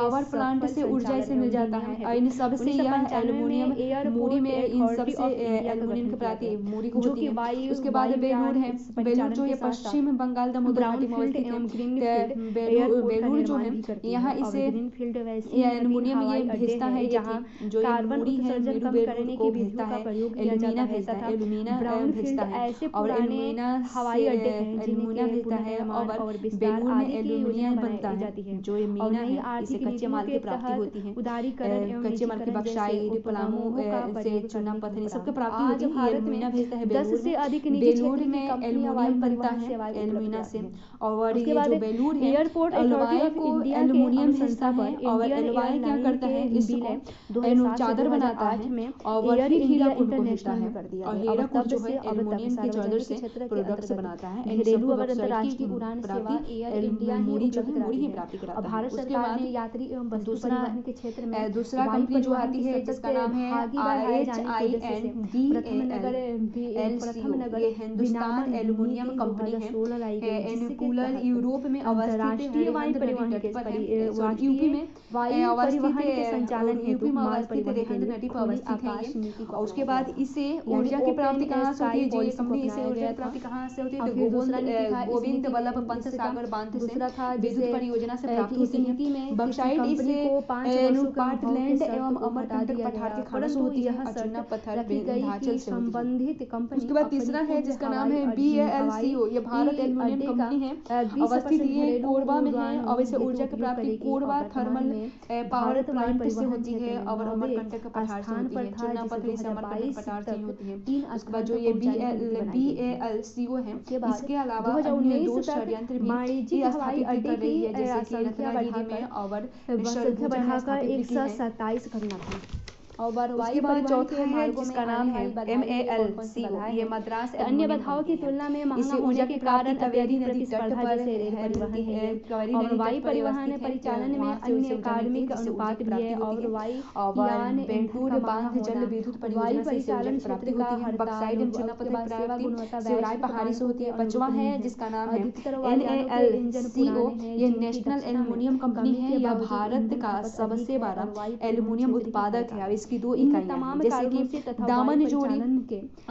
पावर प्लांट से ऊर्जा से मिल जाता है। इन सब से यह एल्युमिनियम मूरी में इन सब से एल्युमिनियम की प्राप्ति मूरी को होती है। उसके बाद बेलूर है, बेलूर जो ये पश्चिम बंगाल दामोदर घाटी में अवस्थित है। बेलूर जो है यहाँ इसे एल्युमिनियम ये भेजता है, यहाँ जो ये मूरी है मेरू बेलूर को भेजता है, एल्युमिना भेजता है, एल्युमिना भेजता है और एल्युमिना हवाई अड्डे एल्युमिना भेजता है और बेलूर में एल्युमिनियम बनता है, जो ये मीना है इसे कच्चे माल की प्राप्ति होती है। कच्चे माल की बॉक्साइट, पलामू से चूना पत्थर सबकी प्राप्ति होती है। एल्युमिना भेजता है बेलूर में एल्युमिनियम बनता है एल्युमिना से। और ये जो बेलूर है अलवाई को एल्युमिनियम भेजता है और अलवाई क्या करता है इसको चादर बनाता है और फिर हीराकुद को भेजता है और हीराकुद जो है एल्युमिनियम की चादर से प्रोडक्ट्स बनाता है। घरेलू और अंतर्राष्ट्रीय उड़ान सेवा एयर इंडिया मूरी जो है मूरी ही प्राप्ति कराता है। भारत सरकार ने यात्री एवं वस्तु परिवहन के क्षेत्र में दूसरा कंपनी जो आती है जिसका नाम है HINDALCO, ये हिंदुस्तान एल्युमिनियम कंपनी है। एनुकूलर यूरोप में अंतर्राष्ट्रीय वायु परिवहन के यूपी में वायु परिवहन के संचालन हेतु माल परिवहन नदी पर अवस्थित है। और उसके बाद इसे ऊर्जा की प्राप्ति कहाँ से होती है, जो ये कंपनी इसे ऊर्जा की प्राप्ति कहाँ से होती है, तो गोविंद वल्लभ पंत सागर बांध से विद्युत परियोजना से प्राप्त होती है। बॉक्साइट इसे पार्टलैंड एवं अमरकंटक पठार के खानों से होती है। चूना पत्थर विंध्याचल से संबंधित कंपनी। उसके बाद तीसरा है जिसका नाम है BALCO, ये भारत एल्युमिनियम कंपनी है, अवस्थित ये कोरबा में है और इसे ऊर्जा की प्राप्ति कोरबा थर्मल पावर प्लांट से होती है और अमरकंटक पठार से होती है। चूना पत्थर से अमरकंटक पठार से होती है। उसके बाद जो ये BALCO है, इसके अलावा अन्य 2 षड्यंत्र भी हवाई अड्डे कर रही है, जैसे कि रत्नागिरी में और बढ़ाकर 127 करना था। और उसके बाद चौथा है जिसका नाम है MALCO, ये मद्रास अन्य बाधाओं की तुलना में महंगा होने के कारण कावेरी नदी तट पर रेल परिवहन है और वायु परिवहन परिचालन में अन्य कार्मिक अनुपात भी है और वायुयान बेंटूर बांध जल विद्युत परियोजना से परिचालन प्राप्ति होती है। बॉक्साइट चूना पत्थर प्राप्ति सिवराई पहाड़ी से होती है। पांचवा है जिसका नाम है NALCO, ये नेशनल एल्युमिनियम कंपनी है, यह भारत का सबसे बड़ा एल्युमिनियम उत्पादक है। इसकी 2 इकाइयां जैसे कि दामन जोड़ी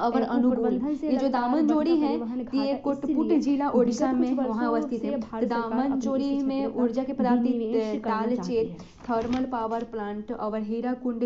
और अनुगुल। ये जो दामन जोड़ी है ये कोटपुट जिला ओडिशा में वहाँ अवस्थित है। तो दामन जोड़ी में ऊर्जा की प्राप्ति तालचेर थर्मल पावर प्लांट और हीराकुंड